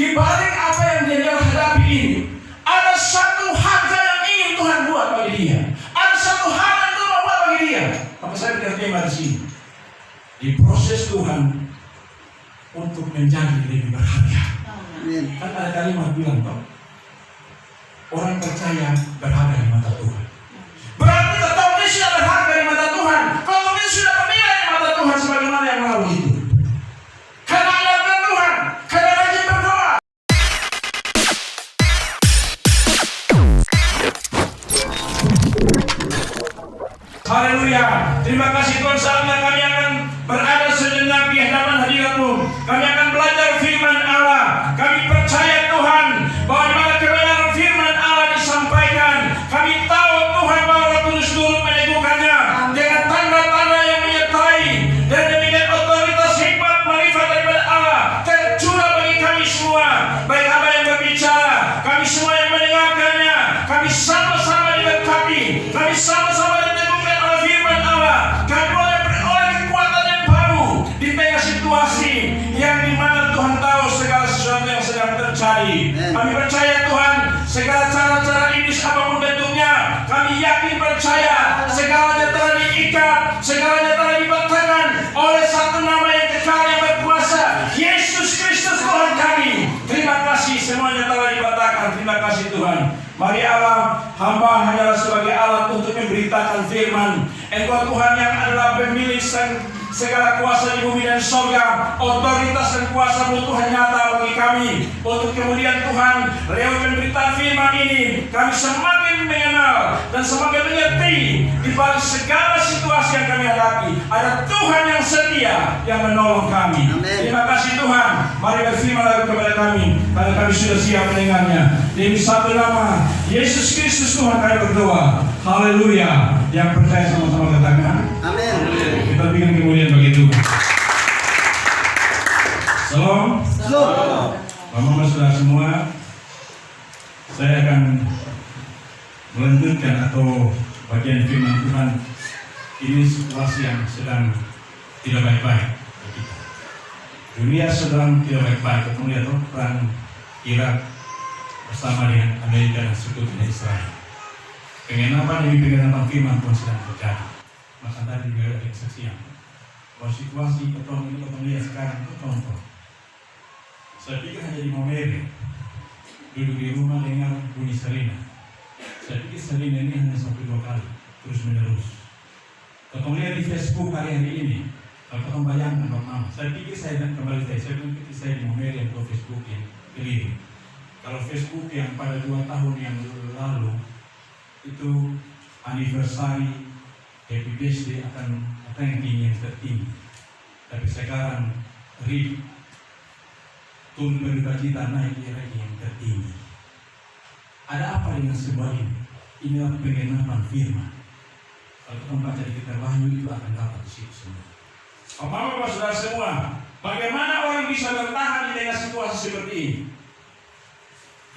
di balik apa yang dia hadapi ini, ada satu harga yang ingin Tuhan buat bagi dia. Ada satu hal yang Tuhan mau buat bagi dia. Maka saya berterima di sini. Diproses Tuhan untuk menjadi lebih berharga. Kan ada kalimat bilang toh, orang percaya berharga di mata Tuhan. Berarti tetap dia sudah berharga di mata Tuhan. Kalau dia sudah bernilai di mata Tuhan sebagaimana yang lalu itu. Karena ada Tuhan, karena rajin berdoa. Haleluya. Terima kasih Tuhan, saatnya kami akan berada sejenak di hadapan hadirat-Mu. Kami akan belajar firman Allah. Kami percaya Tuhan bahwa di mana kebenaran firman Allah disampaikan, kami tahu Tuhan bahwa Roh Kudus turut meneguhkannya dengan tanda-tanda yang menyertai dan demikian otoritas hikmat marifat daripada Allah tercurah bagi kami semua, baik apa yang berbicara, kami semua yang mendengarkannya. Kami sama-sama diberkati, kami sama-sama diteguhkan oleh firman Allah. Kami boleh beroleh kekuatan yang baru di tengah situasi yang dimana Tuhan tahu segala sesuatu yang sedang terjadi. Kami percaya Tuhan, segala cara-cara iblis apapun bentuknya, kami yakin percaya segalanya telah diikat, segalanya telah dibentangkan oleh satu nama yang kekal yang berkuasa, Yesus Kristus Tuhan kami. Terima kasih, semuanya telah dibentangkan. Terima kasih Tuhan. Mari Allah, hamba hanyalah sebagai alat untuk memberitakan firman. Engkau Tuhan yang adalah pemilik segala kuasa di bumi dan surga. Otoritas dan kuasa-Mu Tuhan nyata bagi kami. Untuk kemudian Tuhan, lewat pemberitaan firman ini, kami semakin mengenal dan semakin mengerti di balik segala situasi yang kami hadapi, ada Tuhan yang setia yang menolong kami. Terima kasih Tuhan. Mari berfirman lagi kepada kami, karena kami sudah siap mendengarnya. Demi satu nama Yesus Kristus Tuhan kami berdoa. Haleluya. Yang percaya sama-sama katakan amin. Kita bikin kemuliaan bagi Tuhan. Salam. Salam. Bapak-bapak saudara semua, saya akan melanjutkan atau bagian firman Tuhan. Ini situasi yang sedang tidak baik-baik bagi kita. Dunia sedang tidak baik-baik. Kita melihat perang Irak bersama dengan Amerika dan sekutunya Israel. Penggenapan demi penggenapan firman Tuhan sedang terjadi. Maka tadi juga ada kesaksian bahwa situasi ketong ini kita lihat sekarang itu contoh. Saya pikir hanya di Momere, duduk di rumah dengar bunyi sirine. Saya pikir sirine ini hanya 1-2 kali terus menerus. Ketong lihat di Facebook hari-hari ini, kalau ketong bayangkan Mama, saya pikir saya kembali saya pikir saya di Momere atau Facebook yang keliru. Kalau Facebook yang pada 2 tahun yang lalu itu anniversary happy birthday akan ranking yang tertinggi, tapi sekarang turun berduka cita naik di ranking yang tertinggi. Ada apa dengan semua ini? Inilah penggenapan firman. Kalau kita membaca di kitab Wahyu itu akan dapat di situ semua. Bapak-bapak saudara semua, bagaimana orang bisa bertahan di tengah situasi seperti ini?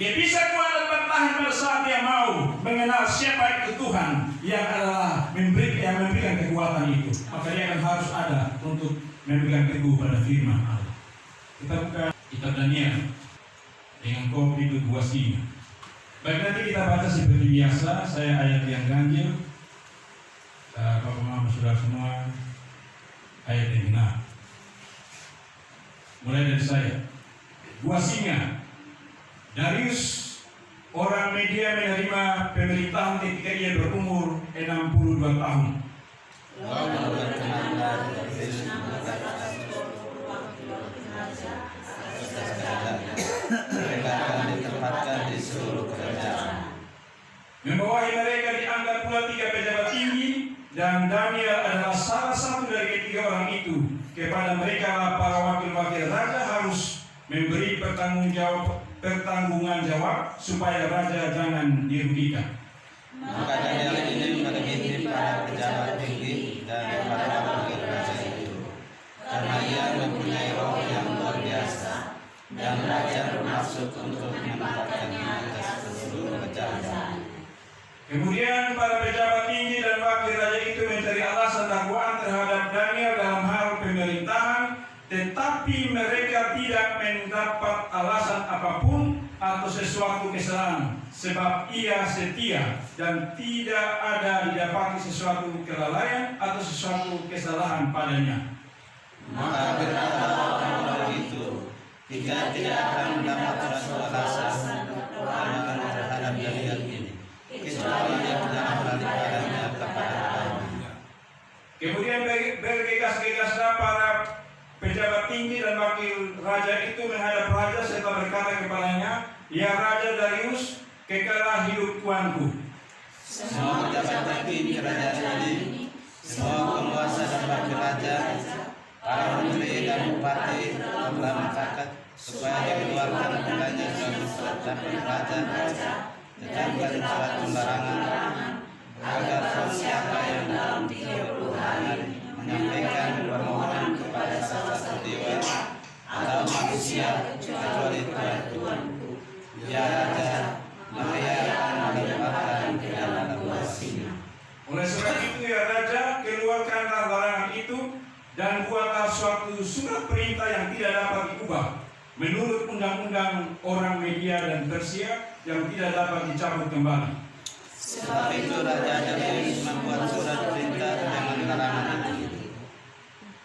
Dia bisa kuat dan bertahan pada saat dia mau mengenal siapa itu Tuhan yang adalah memberikan kekuatan itu. Maka dia akan harus ada untuk memberikan teguh pada firman Allah. Kita buka kitab Daniel dengan kopi itu 2 singa. Baik, nanti kita baca seperti biasa. Saya ayat yang ganjil. Bapak Mama saudara semua, ayat yang genap. Mulai dari saya. 2 singa. Darius orang Media menerima pemerintahan ketika ia berumur 62 tahun. Mereka akan ditempatkan di seluruh kerajaan. Membawahi mereka dianggap pula 3 pejabat tinggi, dan Daniel adalah salah satu dari ketiga orang itu. Kepada mereka para wakil-wakil raja harus memberi pertanggungan jawab supaya raja jangan dirugikan. Maka Daniel ini mengintip para pejabat tinggi dan para wakil raja itu, karena ia mempunyai roh yang luar biasa, dan raja bermaksud untuk menempatkannya atas seluruh kerajaan. Kemudian para pejabat tinggi dan wakil raja itu mencari alasan dakwaan terhadap Daniel dalam hal pemerintahan, tetapi mereka tidak terdapat alasan apapun atau sesuatu kesalahan, sebab ia setia dan tidak ada didapati sesuatu kelalaian atau sesuatu kesalahan padanya. Maka berkatalah orang itu, tidak akan mendapat suatu alasan terhadap dalilan ini, kecuali dia tidak kembali padanya kepada Allah. Kemudian bergegas-gegaslah para pejabat tinggi dan wakil raja itu menghadap raja serta berkata kepadanya, "Ya Raja Darius, kekalah hidup tuanku. Semua pejabat tinggi kerajaan ini, semua penguasa dan wakil raja, para menteri dan bupati telah mencatat supaya dikeluarkan padanya suatu surat dari raja dan suatu larangan agar siapa yang dalam 30 hari menyampaikan permohonan kepada salah satu dewa atau manusia kecuali Tuanku, ya Raja, maka ia akan melemparkan ke dalam gua singa. Oleh sebab itu ya Raja, keluarkanlah larangan itu dan buatlah suatu surat perintah yang tidak dapat diubah menurut undang-undang orang Media dan Persia yang tidak dapat dicabut kembali." Sebab itu Raja Darius membuat surat perintah dengan larangan itu.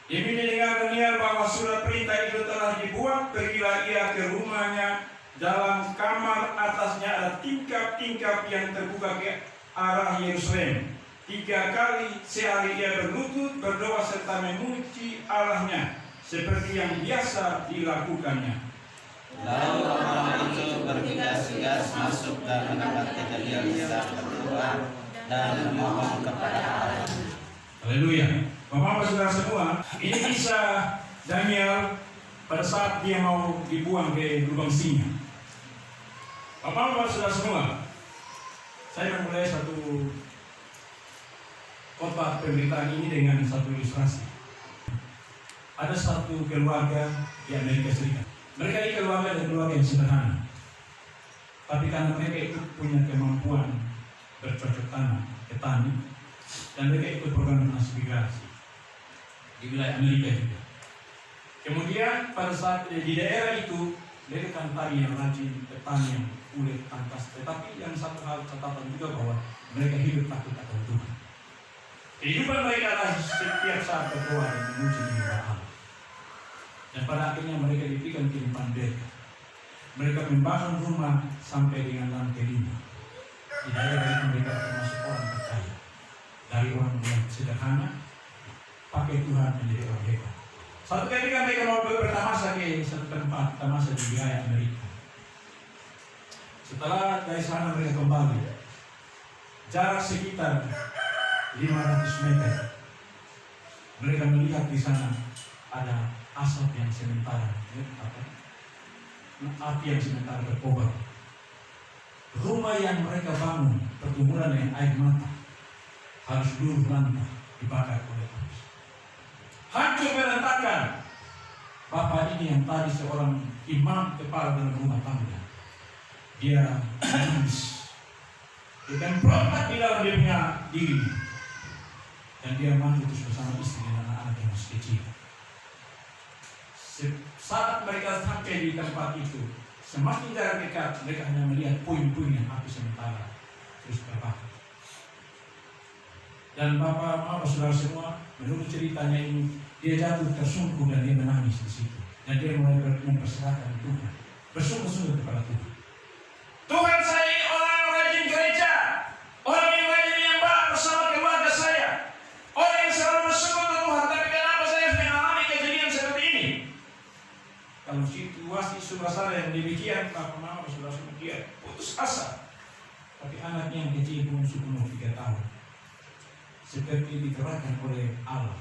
Demi mendengar dengar bahwa surat perintah itu telah dibuat, pergilah ia ke rumahnya. Dalam kamar atasnya ada tingkap-tingkap yang terbuka ke arah Yerusalem. 3 kali sehari ia berlutut, berdoa serta memuji Allahnya seperti yang biasa dilakukannya. Lalu orang itu bergegas-gegas masuk dan mendapat kejadian yang berubah dan memohon kepada Allah. Haleluya. Bapak-bapak saudara semua, ini kisah Daniel pada saat dia mau dibuang ke lubang singa. Bapak-bapak saudara semua, saya memulai satu khotbah pemberitaan ini dengan satu ilustrasi. Ada satu keluarga di Amerika Serikat. Mereka ini keluarga yang sederhana, tapi karena mereka itu punya kemampuan bercocok tanam, petani, dan mereka ikut program transmigrasi di wilayah Amerika juga. Kemudian pada saat di daerah itu mereka kan tadi yang rajin, petani yang kulit tangkas, tetapi yang satu hal catatan juga bahwa mereka hidup takut akan Tuhan. Kehidupan mereka adalah setiap saat berdoa dan memuji menyembah Allah. Dan pada akhirnya mereka diberikan kehidupan berkat. Mereka membangun rumah sampai dengan lantai 5. Di daerah itu mereka termasuk orang percaya. Dari orang yang sederhana, pakai Tuhan menjadi orang hebat. Satu ketika mereka mau bertamasa ke satu tempat, tamasa di wilayah Amerika. Setelah dari sana mereka kembali, jarak sekitar 500 meter, mereka melihat di sana ada asap yang sementara, api yang sementara berkobar. Rumah yang mereka bangun pertumbuhan dengan air mata harus dulu lantai dibakar oleh api. Hancur berantakan. Bapak ini yang tadi seorang imam kepala dalam rumah tangga, dia menangis, dia kan berontak di dalam dia punya diri, dan dia mati terus bersama istri dan anak-anak yang masih kecil. Saat mereka sampai di tempat itu, semakin jarak dekat, mereka hanya melihat puing-puing yang api sementara terus terbakar. Dan bapak saudara semua, menurut ceritanya ini, dia jatuh tersungkur dan dia menangis di situ. Dan dia mulai memperserahkan Tuhan, bersungguh-sungguh kepada Tuhan. Tuhan, saya ini orang yang rajin gereja, orang yang rajin menyembah bersama keluarga saya, orang yang selalu bersyukur ke Tuhan, tapi kenapa saya harus mengalami kejadian seperti ini? Kalau situasi saudara yang demikian, bapak mama saudara semua, dia putus asa. Tapi anaknya yang kecil belum 3 tahun, seperti dikerahkan oleh Allah,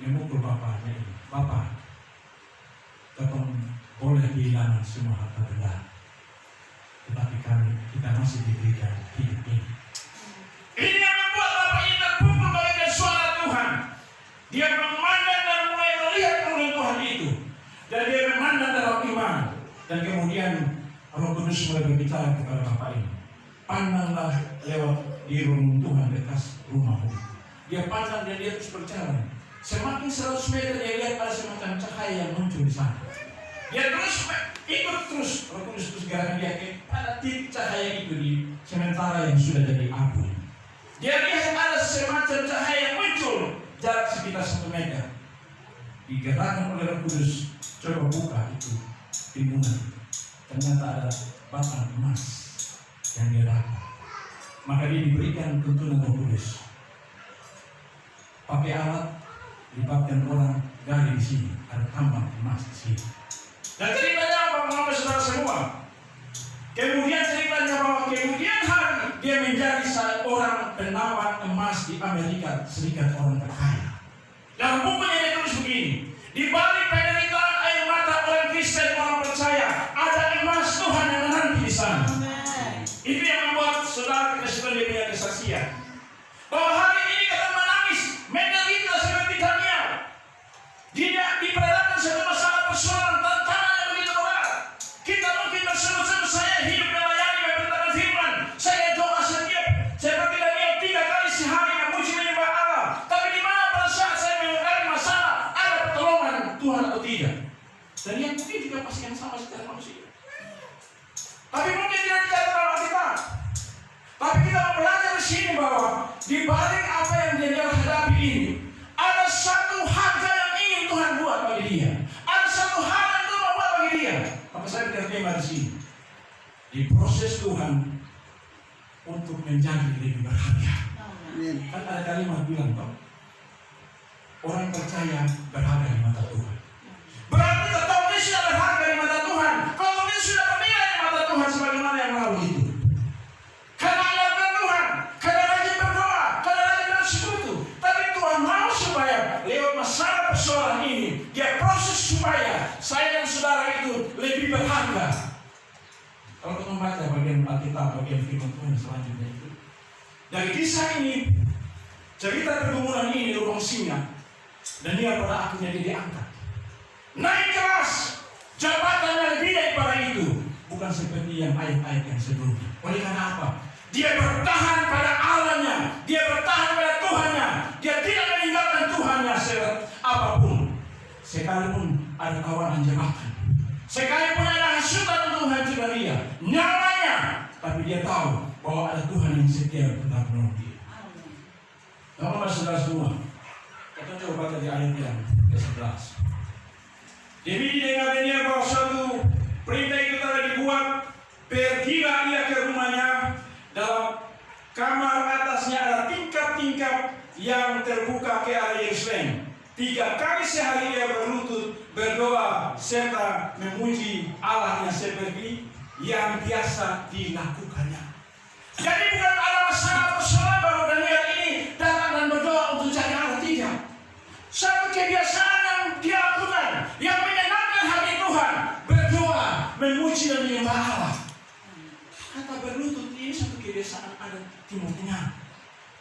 memukul bapaknya ini. Bapak, kita boleh kehilangan semua harta benda, tetapi kita masih diberikan hidup ini. Ini yang membuat bapak ini terpukul bagaikan suara Tuhan. Dia memandang dan mulai melihat kemuliaan Tuhan itu, dan dia memandang dalam iman. Dan kemudian Roh Kudus mulai berbicara kepada bapak ini. Pandanglah lewat di rumah Tuhan bekas rumahmu. Dia pandang dan dia terus berjalan. Semakin 100 meter dia lihat ada semacam cahaya yang muncul di sana. Dia ikut terus, Roh Kudus terus gerakan dia pada titik cahaya itu di sementara yang sudah jadi abu. Dia lihat ada semacam cahaya yang muncul jarak sekitar 1 meter. Digerakkan oleh Roh Kudus, coba buka itu timbunan. Ternyata ada batang emas yang dia dapat. Maka dia diberikan tuntunan Roh Kudus. Pakai alat, libatkan orang gali di sini, ada tambang emas di sini. Dan ceritanya apa, mengenai saudara semua? Kemudian ceritanya bahwa kemudian hari dia menjadi seorang penambang emas di Amerika Serikat, orang terkaya. Dalam bukunya dia tulis begini: di balik penderitaan air mata orang Kristen, orang percaya, ada emas Tuhan yang menanti di sana. Itu yang membuat saudara kita dia punya kesaksian. Bahwa hari ini kita menangis, menderita seperti Daniel. Dia diperhadapkan satu masalah persoalan tantangan yang begitu berat. Kita mungkin berseru-seru, saya hidup melayani memberitakan firman, saya doa setiap seperti Daniel 3 kali sehari memuji menyembah Allah. Tapi di mana pada saat saya mengalami masalah, ada pertolongan Tuhan atau tidak? Dan yang mungkin juga pasti yang sama secara manusia. Tapi mungkin tidak dalam kita. Tapi kita mau belajar di sini bahwa di balik apa yang dia hadapi ini, ada satu harga yang ingin Tuhan buat bagi dia. Ada satu hal yang Tuhan buat bagi dia. Maka saya berterima di sini. Diproses Tuhan untuk menjadi lebih berharga. Kan ada kalimat bilang toh, orang percaya berharga di mata Tuhan. Berarti kalau dia sudah berharga di mata Tuhan, kalau dia sudah bernilai di mata Tuhan sebagaimana yang lalu itu. Karena alatkan Tuhan, karena rajin berdoa, karena rajin bersekutu. Tapi Tuhan mau supaya lewat masalah persoalan ini, dia proses supaya saya dan saudara itu lebih berharga. Kalau kita membaca bagian Alkitab, bagian firman Tuhan selanjutnya itu, dari kisah ini, cerita pergumulan ini lubang singa, dan dia pada akhirnya dia diangkat. Naik kelas, jabatannya lebih daripada itu, bukan seperti yang ayat-ayat yang sebelumnya. Oleh karena apa? Dia bertahan pada Allahnya, dia bertahan pada Tuhannya, dia tidak meninggalkan Tuhannya apapun. Sekalipun ada kawanan jabatan, sekalipun ada hasutan untuk menghancurkan dia, nyawanya, tapi dia tahu bahwa ada Tuhan yang setia tetap menolong dia. Teman-teman saudara semua, kita coba baca di ayat yang ke-11. Demi dengar dia bahwa suatu perintah itu telah dibuat, pergilah ia ke rumahnya. Dalam kamar atasnya ada tingkap-tingkap yang terbuka ke arah Yerusalem. 3 kali sehari ia berlutut, berdoa, serta memuji Allah yang seperti yang biasa dilakukannya. Jadi bukan ada masalah persoalan baru Daniel ini datang dan berdoa untuk cari Allah, tidak. Satu kebiasaan yang dia lakukan, yang menyenangkan hati Tuhan, berdoa, memuji dan menyembah Allah. Kata berlutut ini satu kebiasaan ada Timur Tengah.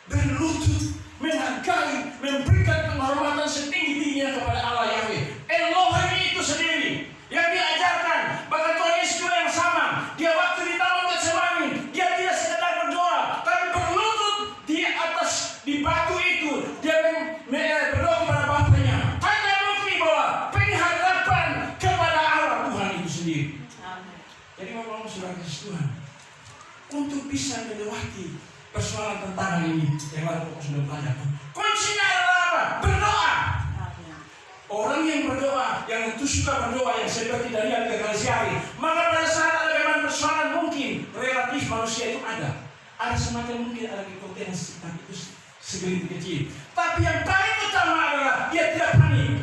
Berlutut, menghargai, memberikan penghormatan setinggi-tingginya kepada Allah Yahweh. Elohim itu sendiri yang diajarkan. Bahkan Tuhan Yesus juga yang sama. Dia waktu di Taman Getsemani, dia tidak sekedar berdoa, tapi berlutut di atas di batu itu. Dia berdoa kepada Bapaknya. Hanya bukti bahwa pengharapan kepada Allah Tuhan itu sendiri. Jadi ngomong sudah kasih Tuhan untuk bisa melewati persoalan tantangan ini yang lalu pokok sudah belajar. Kuncinya adalah apa? Berdoa. Orang yang berdoa, yang itu suka berdoa, yang seperti Daniel 3 kali sehari, maka pada saat ada memang persoalan mungkin relatif manusia itu ada semacam mungkin ada potensi, tapi itu segelintir kecil. Tapi yang paling utama adalah dia tidak panik.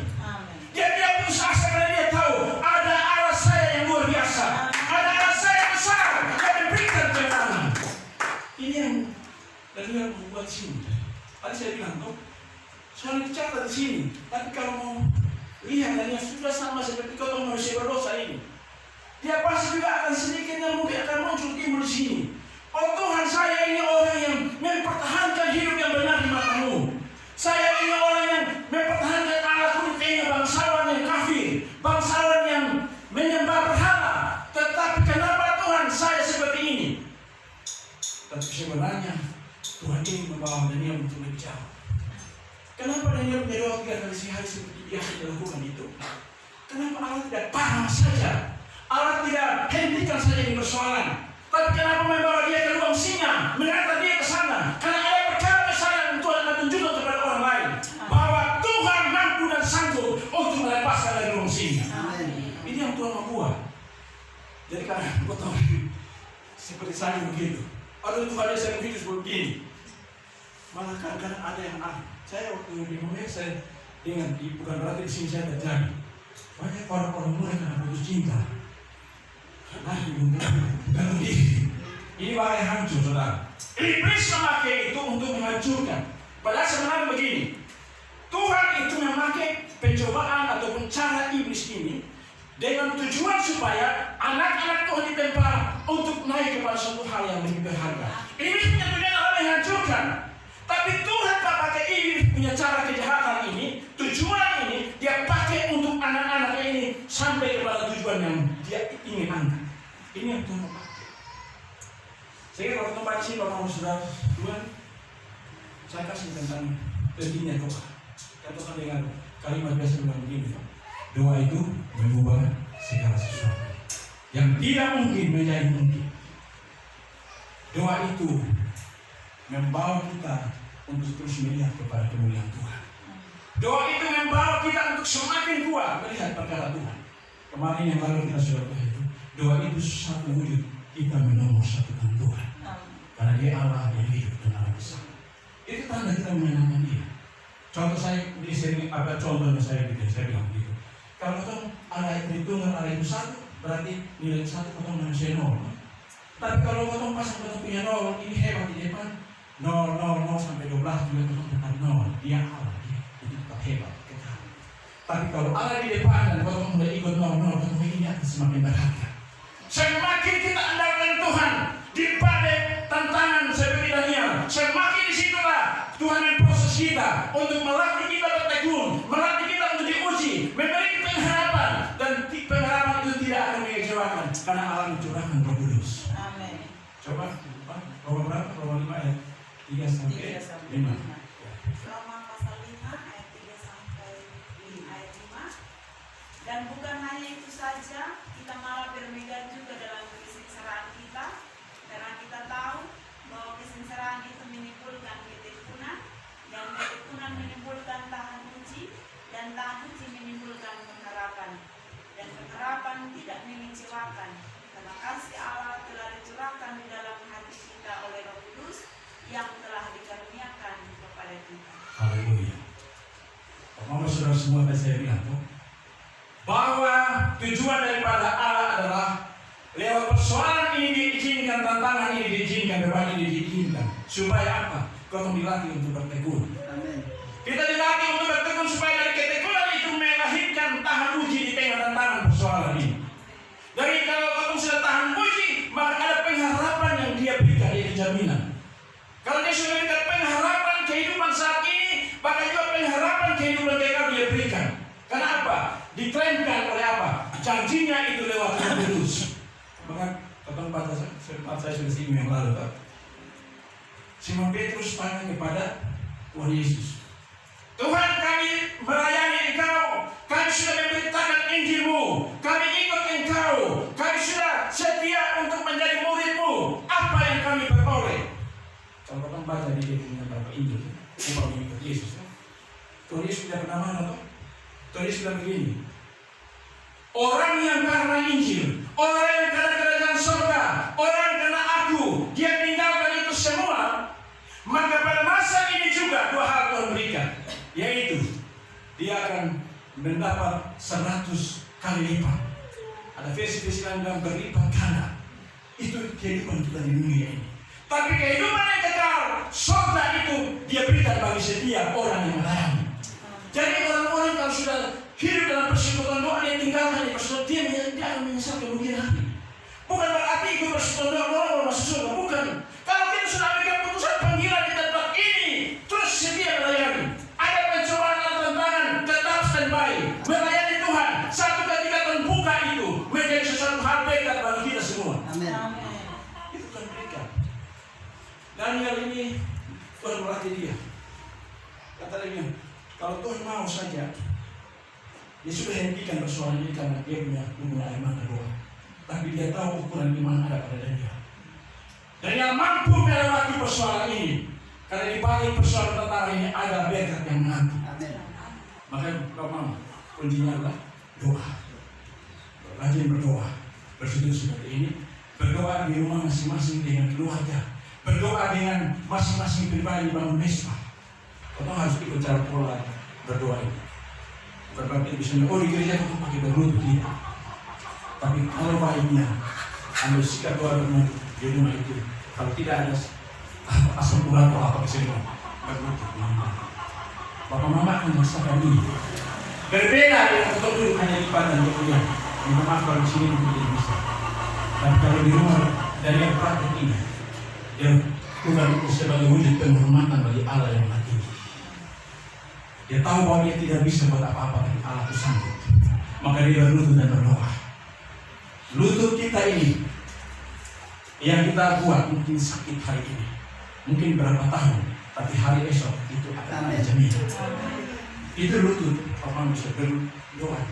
Dia tidak putus asa karena dia tahu ada Allah saya yang luar biasa, ada Allah saya yang besar yang memberikan kemenangan. Ini yang Daniel membuat sini. Tadi saya bilang tuh, soalnya dicatat di sini. Tapi kalau mau lihat Daniel sudah sama seperti kau manusia berdosa ini, dia pasti juga akan sedikit yang mungkin akan muncul timbul di sini. Oh Tuhan, saya ini orang yang mempertahankan hidup yang benar di mata-Mu. Saya ini orang yang mempertahankan Allah kulit ini, bangsawan yang kafir, bangsawan yang menyembah berhala. Tetapi kenapa Tuhan saya seperti ini? Tapi sebenarnya Tuhan ingin membawa Daniel untuk lebih jauh. Kenapa Daniel berdoa 3 kali sehari seperti biasa dilakukan itu? Kenapa Allah tidak panas saja? Allah tidak hentikan saja ini persoalan. Tapi kenapa membawa dia ke ruang singa, mengantar dia ke sana? Karena ada perkara besar yang Tuhan akan tunjukkan kepada orang lain, bahwa Tuhan mampu dan sanggup untuk melepaskan dari ruang singa. Ini yang Tuhan mau buat. Jadi karena potong seperti saya begitu. Aduh Tuhan saya begitu seperti ini. Malah kadang-kadang ada yang saya waktu di Mumbai saya dengan bukan berarti di sini saya terjadi. Banyak orang-orang mulai karena putus cinta. Dan ini bahaya hancur, saudara. Iblis memakai itu untuk menghancurkan. Padahal sebenarnya begini, Tuhan itu memakai pencobaan ataupun cara iblis ini dengan tujuan supaya anak-anak Tuhan ditempar untuk naik kepada suatu hal yang lebih berharga. Iblis punya tujuan adalah menghancurkan. Tapi Tuhan tak pakai iblis punya cara kejahatan ini, tujuan ini dia pakai untuk anak-anaknya ini sampai kepada tujuan yang dia ingin angkat. Ini yang Tuhan pakai. Saya kalau tempat sini Bapak Saudara, Tuhan, saya kasih tentang pentingnya doa. Katakan dengan kalimat biasa bilang begini, doa itu mengubah segala sesuatu yang tidak mungkin menjadi mungkin. Doa itu membawa kita untuk terus melihat kepada kemuliaan Tuhan. Doa itu membawa kita untuk semakin kuat melihat perkara Tuhan. Kemarin yang lalu kita sudah bahas itu, doa itu satu wujud kita menomorsatukan Tuhan. Karena Dia Allah yang hidup dan Allah bersama. Itu tanda kita menyenangkan Dia. Contoh saya di sini ada contohnya saya bilang begitu. Kalau kita ada perhitungan ada itu 1, berarti nilai 1 potong manusia 0. Tapi kalau potong pasang potong punya 0, ini hebat di depan. 0 sampai 12 juga potong tetap 0. Dia Allah, dia itu tetap hebat. Tapi kalau Allah di depan dan potong mulai ikut 0, potong ini akan semakin berharga. Semakin kita andalkan Tuhan di pada tantangan seperti Daniel, semakin disitulah Tuhan memproses kita untuk melatih kita bertekun, melatih kita untuk diuji, memberi pengharapan, dan pengharapan itu tidak akan mengecewakan karena Allah mencurahkan Roh Kudus. Amin. Coba Roma berapa? Roma 5 ayat 3 sampai 5. Roma pasal 5 ayat 3 sampai ayat 5. Dan bukan hanya itu saja, kita malah bermegah juga dalam kesengsaraan kita, karena kita tahu bahwa kesengsaraan itu menimbulkan ketekunan, dan ketekunan menimbulkan tahan uji, dan tahan uji menimbulkan pengharapan, dan pengharapan tidak mengecewakan, karena kasih Allah telah dicurahkan di dalam hati kita oleh Roh Kudus yang telah dikaruniakan kepada kita. Haleluya. Bapak saudara semua tadi saya bilang tuh, bahwa tujuan daripada Allah adalah lewat persoalan ini diizinkan, tantangan ini diizinkan, beban ini diizinkan, supaya apa? Kau dilatih untuk bertekun. Amin. Kita dilatih untuk bertekun supaya dari ketekunan itu melahirkan tahan uji di tengah tantangan persoalan ini. Dari kalau kau sudah tahan uji, maka ada pengharapan yang Dia berikan, dia jaminan. Kalau Dia sudah berikan pengharapan kehidupan saat ini, maka juga pengharapan kehidupan kekal Dia berikan. Karena apa? Diklaimkan oleh apa? Janjinya itu lewat Roh Kudus. Maka kapan saya sudah singgung yang lalu, Pak. Simon Petrus tanya kepada Tuhan Yesus, Tuhan, kami melayani Engkau, kami sudah memberitakan Injil-Mu, kami ikut Engkau, kami sudah setia untuk menjadi murid-Mu. Apa yang kami peroleh? Kalau kan baca di beberapa Injil, upah mengikut Yesus. Tuhan Yesus tidak pernah mana, Pak. Tuhan Yesus bilang begini, orang yang karena Injil, orang yang karena kerajaan surga, orang yang karena Aku, dia tinggalkan itu semua, maka pada masa ini juga 2 hal Tuhan berikan, yaitu dia akan mendapat 100 kali lipat. Ada versi-versi lain yang berlipat ganda. Itu kehidupan kita di dunia ini. Tapi kehidupan yang kekal, surga itu dia berikan bagi setiap orang yang melayani. Jadi orang-orang kalau sudah hidup dalam persekutuan doa, dia tinggalkan di persekutuan, dia akan menyesal kemudian hari. Bukan berarti ikut persekutuan doa orang masuk surga, bukan. Kalau kita sudah ambil keputusan panggilan di tempat ini, terus setia melayani. Ada pencobaan dan tantangan, tetap standby, melayani Tuhan. Satu ketika terbuka itu menjadi sesuatu hal berkat bagi kita semua. Amin. Itu Tuhan berikan. Daniel ini Tuhan melatih dia. Kata dia, kalau Tuhan mau tahu saja dia sudah hentikan persoalan ini karena dia punya air mata doa. Tapi dia tahu ukuran iman ada pada Daniel. Daniel mampu melewati persoalan ini karena di balik persoalan tentara ini ada berkat yang menanti. Maka Bapak kuncinya adalah doa. Rajin berdoa, bersujud seperti ini, berdoa di rumah masing-masing dengan keluarga, berdoa dengan masing-masing pribadi bangun mesbah. Kau harus ikut cara pola berdoa ini. Berarti misalnya, di gereja kau pakai berlutut tidak. Tapi kalau baiknya, ambil sikap doa di rumah itu. Kalau tidak ada asam urat atau apa kesini, berlutut. Bapak mama akan merasakan ini. Berbeda dengan untuk duduk hanya di padang kemudian. Minta maaf kalau di sini mungkin tidak bisa. Tapi kalau di rumah dari yang praktik ini, dia bukan sebagai wujud penghormatan bagi Allah yang mati. Dia tahu bahwa dia tidak bisa buat apa-apa, tapi Allah itu sanggup. Maka dia berlutut dan berdoa. Lutut kita ini yang kita buat mungkin sakit hari ini, mungkin berapa tahun, tapi hari esok itu akan ada jaminan. Itu lutut, orang bisa berdoa.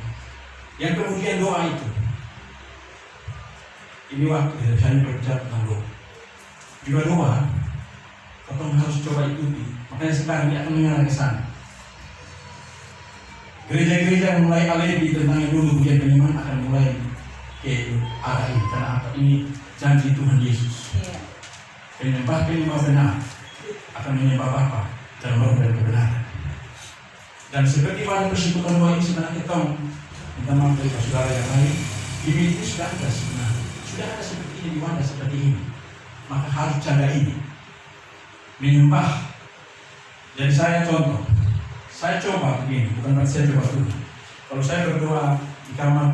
Yang kemudian doa itu, ini waktu saya berbicara tentang doa. Juga doa, kita harus coba ikuti. Makanya sekarang dia akan mengarah ke sana. Gereja-gereja mulai alibi tentang yang dulu, kemudian bagaimana akan mulai ke arah ini. Karena apa? Ini janji Tuhan Yesus. Penyembah benar akan menyembah Bapa dalam roh dan kebenaran. Dan seperti pada persekutuan doa ini sebenarnya kita minta maaf dari saudara yang lain, ini sudah ada sebenarnya, sudah ada seperti ini di wadah seperti ini. Maka harus cara ini menyembah. Jadi saya contoh, saya coba begini, bukan berarti saya coba dulu. Kalau saya berdoa di kamar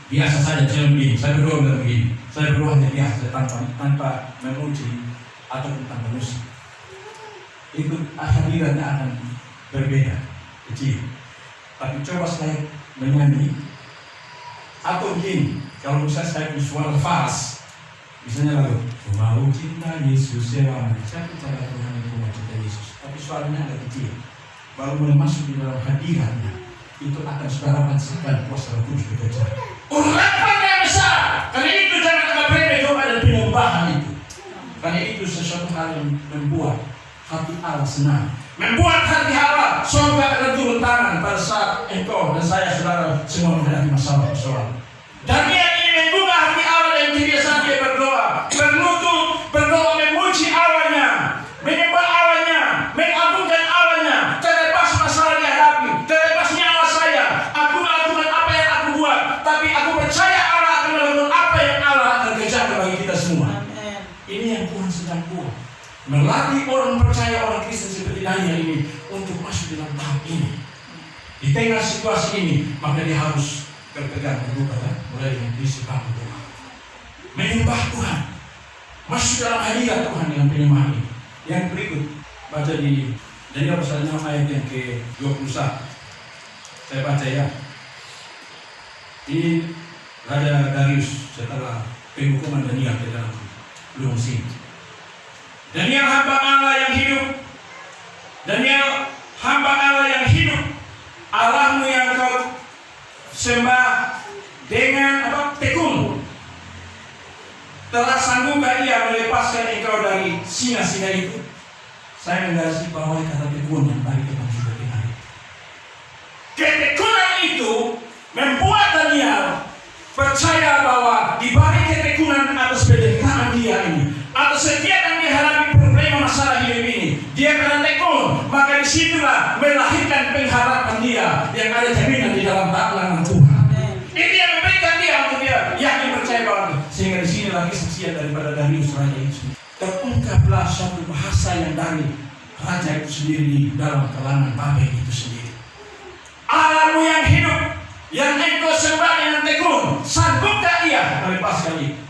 biasa saja, saya begini, saya berdoa begini, saya berdoa hanya biasa tanpa memuji ataupun tanpa musik. Itu hadirannya akan berbeda, kecil. Tapi coba saya menyanyi atau begini, kalau misalnya saya punya suara fals, misalnya lalu mau cinta Yesus ya, siapa cara Tuhan itu mau cinta Yesus, tapi suaranya agak kecil. Baru mulai masuk di dalam hadirannya, itu akan saudara rasakan kuasa Roh Kudus bekerja. Urapan yang besar, karena itu jangan agak remeh doa dan penyembahan itu. Karena itu sesuatu hal yang membuat hati Allah senang, membuat hati Allah surga akan turun tangan pada saat engkau dan saya saudara semua menghadapi masalah-masalah. Dan dia ini menggugah hati Allah yang kebiasaan dia berdoa, berlutut, berdoa memuji Allahnya, menyembah Allahnya, mengagungkan Allahnya, terlepas masalah yang dihadapi, terlepas nyawa saya, aku melakukan apa yang aku buat, tapi aku percaya Allah akan melakukan apa yang Allah akan kerjakan bagi kita semua. Amen. Ini yang Tuhan sedang buat, melatih orang percaya, orang Kristen seperti Daniel ini untuk masuk dalam tahap ini. Di tengah situasi ini, maka dia harus berpegang teguh pada mulai dengan disiplin doa, menyembah Tuhan, masuk dalam hadirat Tuhan dengan penyembahan ini. Yang berikut baca di Daniel pasal 6 ayat yang ke-21. Saya baca ya. Ini Raja Darius setelah penghukuman Daniel ke dalam lubang sini. Daniel hamba Allah yang hidup. Daniel hamba Allah yang hidup. Allahmu yang kau sembah dengan tekun. Telah sanggupkah ia melepaskan engkau dari singa-singa itu? Saya menggaris bawahi kata tekun yang tadi kita sudah dengar. Ketekunan itu membuat Daniel percaya bahwa di balik ketekunan atas penderitaan dia ini, atas setiap yang dihadapi problema masalah hidup ini, dia akan tekun. Maka disitulah melahirkan pengharapan dia yang ada jaminan di dalam tangan Tuhan. Itu yang memberikan dia untuk dia yakin percaya bahwa sehingga di sini lagi kesaksian daripada Darius raja itu. Terungkaplah suatu bahasa yang dari raja itu sendiri di dalam kalangan Babel itu sendiri. Allahmu yang hidup, yang engkau sembah dengan tekun, sanggupkah ia melepaskan itu?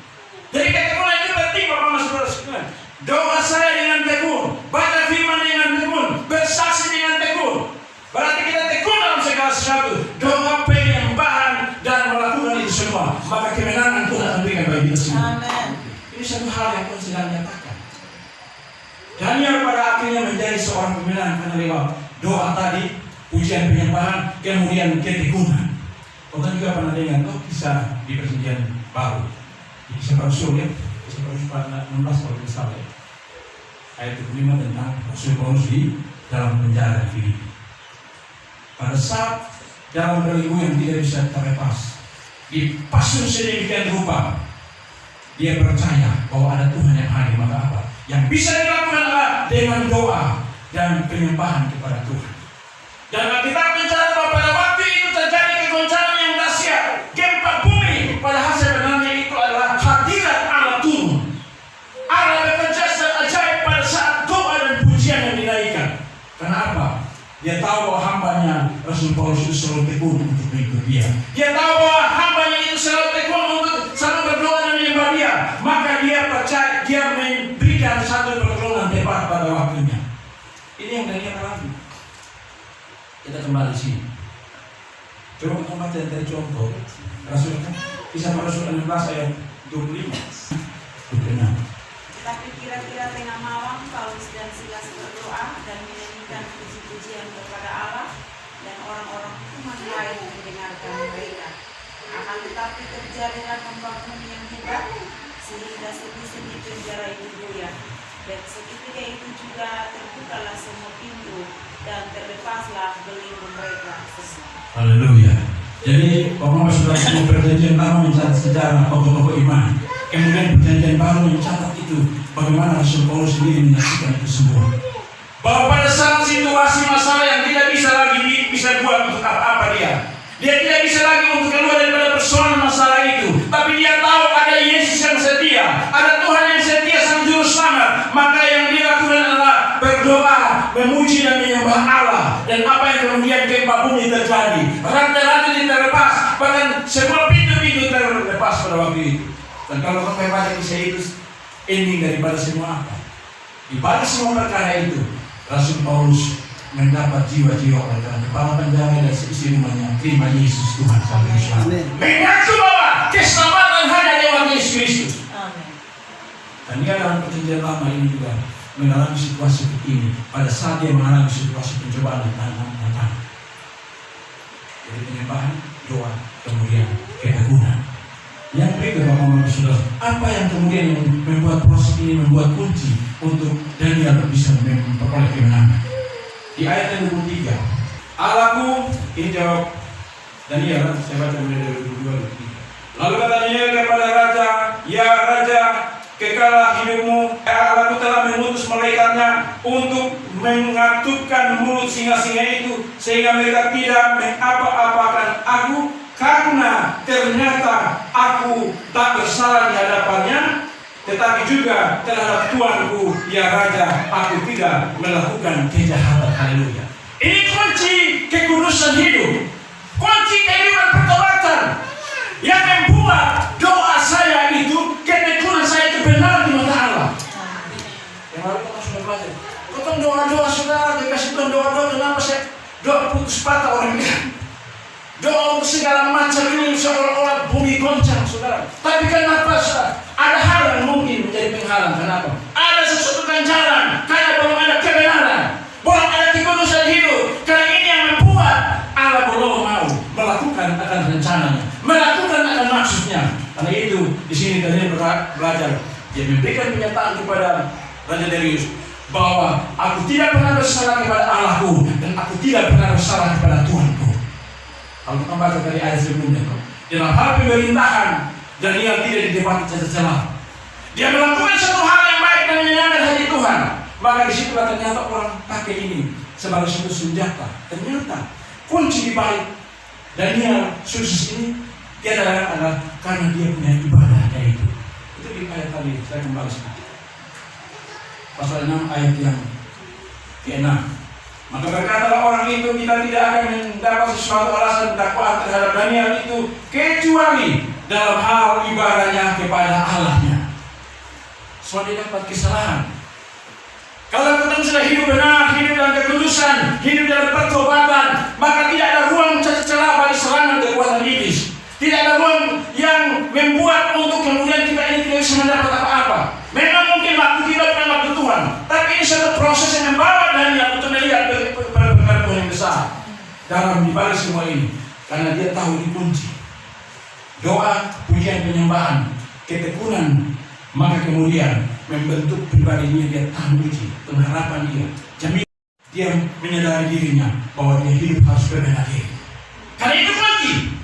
Jadi ketekunan itu penting Bapak Saudara sekalian. Doa saya dengan tekun, baca firman dengan tekun, bersaksi dengan tekun. Berarti kita tekun dalam segala sesuatu. Doa, penyembahan dan melakukan itu semua, maka kemenangan Tuhan akan berikan bagi kita semua. Amen. Ini satu hal yang Tuhan sedang nyatakan. Daniel pada akhirnya menjadi seorang pemenang karena lewat doa tadi, pujian penyembahan, kemudian ketekunan. Orang juga pernah dengar kisah di Perjanjian Baru, di Kisah Rasul ya, Kisah Rasul pasal 16 kalau tidak salah ya. Ayat 25 tentang Rasul Paulus di dalam penjara Filipi. Pada saat dalam belenggu yang tidak bisa terlepas, dipasung sedemikian rupa, dia percaya bahwa ada Tuhan yang hadir. Maka apa yang bisa dilakukan adalah dengan doa dan penyembahan kepada Tuhan. Dan Alkitab mencatat bahwa pada waktu itu terjadi kegoncangan yang dahsyat, gempa bumi. Padahal sebenarnya itu adalah hadirat Allah turun. Allah bekerja secara ajaib pada saat doa dan pujian yang dinaikkan. Karena apa? Dia tahu bahwa hambanya Rasul Paulus itu selalu tekun untuk mengikut dia. Dia tahu bahwa hambanya itu selalu tekun untuk selalu berdoa dan menyembah dia. Maka dia percaya, dia memberikan satu pertolongan tepat pada waktunya. Ini yang Daniel alami. Kita kembali sini. Coba kita baca dari contoh Rasul Kisah Rasul 16 ayat 25. Tetapi kira-kira tengah malam Paulus dan Silas berdoa dan menyanyikan puji-pujian kepada Allah, dan orang-orang hukuman lain mendengarkan mereka. Akan tetapi terjadilah gempa bumi yang hebat, sehingga sendi-sendi penjara itu goyah. Dan seketika itu juga terbukalah semua pintu dan terlepaslah belenggu mereka semua. Haleluya. Jadi Bapak Saudara, semua Perjanjian Lama mencatat sejarah tokoh-tokoh iman. Kemudian Perjanjian Baru mencatat itu bagaimana Rasul Paulus sendiri menyaksikan itu semua. Bahwa pada saat situasi masalah yang tidak bisa lagi bisa buat untuk apa-apa dia tidak bisa lagi untuk keluar daripada persoalan masalah itu. Tapi dia tahu ada Yesus yang setia, ada Tuhan yang setia sang juru selamat. Maka yang dia lakukan adalah berdoa, memuji dan menyembah Allah. Dan apa yang kemudian gempa bumi terjadi, rantai-rantai terlepas, bahkan semua pintu-pintu terlepas pada waktu itu. Dan kalau kita baca kisah itu, ending daripada semua apa? Di balik semua perkara itu, Rasul Paulus mendapat jiwa-jiwa oleh Tuhan. Kepala penjara dan seisi rumahnya terima Yesus Tuhan sampai selamat. Mengaku bahwa keselamatan hanya lewat Yesus Kristus. Amin. Dan dia dalam Perjanjian Lama ini juga mengalami situasi seperti ini pada saat dia mengalami situasi pencobaan dan tantangan. Jadi penyembahan, doa, kemudian ketekunan. Yang berikut Bapak-Bapak Saudara, apa yang kemudian membuat proses ini membuat kunci untuk Daniel bisa memperoleh kemenangan? Di ayat yang 23, Allahku, ini jawab Daniel, saya baca mulai dari 22. Lalu kata Daniel kepada raja, ya raja, kekalah hidupmu. Allahku telah mengutus malaikatnya untuk mengatupkan mulut singa-singa itu, sehingga mereka tidak mengapa-apakan aku, karena ternyata aku tak bersalah di hadapannya, tetapi juga terhadap Tuanku, ya Raja, aku tidak melakukan kejahatan. Haleluya. Ini kunci kekudusan hidup, kunci kehidupan pertobatan, yang membuat doa saya itu, ketekunan saya itu benar di mata Allah. Yang lalu kita sudah belajar. Kau doa-doa saudara, dikasih Tuhan doa-doa, kenapa saya doa putus patah orang bilang? Doa untuk segala macam ini seolah-olah bumi goncang, saudara. Tapi kenapa saudara? Ada hal yang mungkin menjadi penghalang. Kenapa? Ada sesuatu ganjaran, karena belum ada kebenaran, belum ada kekudusan hidup. Karena ini yang membuat Allah belum mau melakukan akan rencananya, melakukan akan maksudnya. Karena itu di sini Daniel belajar. Dia memberikan pernyataan kepada Raja Darius bahwa aku tidak pernah bersalah kepada Allahku, dan aku tidak pernah bersalah kepada Tuhanku. Kalau kita baca dari ayat sebelumnya, dalam hal pemerintahan, Daniel tidak didebati celah-celah. Dia melakukan satu hal yang baik dan menyenangkan hati Tuhan. Maka disitulah ternyata orang pakai ini sebagai satu senjata. Ternyata kunci di balik Daniel sukses ini dia adalah karena dia punya ibadahnya itu. Itu di ayat tadi, saya kembali sedikit. Pasal 6 ayat yang ke-6. Maka berkatalah orang itu, kita tidak akan mendapat sesuatu alasan dakwaan terhadap Daniel itu kecuali dalam hal ibadahnya kepada Allahnya. Soal dia dapat kesalahan. Kalau kita sudah hidup benar, hidup dalam kekudusan, hidup dalam pertobatan, maka tidak ada ruang celah bagi serangan kekuatan iblis. Tidak ada ruang yang membuat untuk kemudian kita ini tidak bisa mendapat apa-apa. Memang mungkin waktu kita bukan waktu Tuhan, tapi ini satu proses yang membawa Daniel untuk melihat perkara Tuhan yang besar. dalam dibalik semua ini, karena dia tahu ini kunci. Doa, pujian, penyembahan, ketekunan, maka kemudian membentuk pribadinya, dia tahu uji, pengharapan dia, jamin dia menyadari dirinya bahwa dia hidup harus berbeda diri. Karena itu kunci.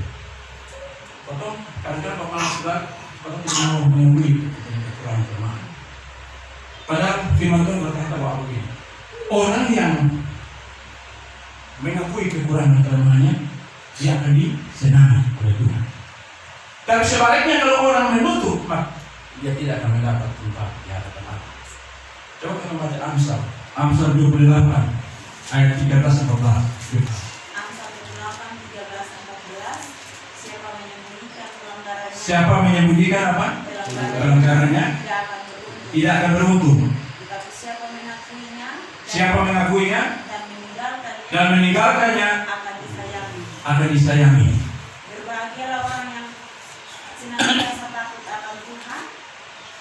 Potong, kadang-kadang Bapak Nasibah, potong tidak mau mengakui kekurangan kelemahan. Padahal firman Tuhan berkata bahwa begini, orang yang mengakui kekurangan kelemahannya, dia akan disenangi oleh Tuhan. Tapi sebaliknya kalau orang menutup, dia tidak akan mendapat tempat di hadapan Allah. Coba kita baca Amsal 28 ayat 13-14. Amsal 28, 13-14. Siapa menyembunyikan apa? Pelanggarannya tidak akan beruntung. Tetapi siapa mengakuinya dan meninggalkannya akan disayangi. Berbahagialah orang yang senantiasa takut akan Tuhan,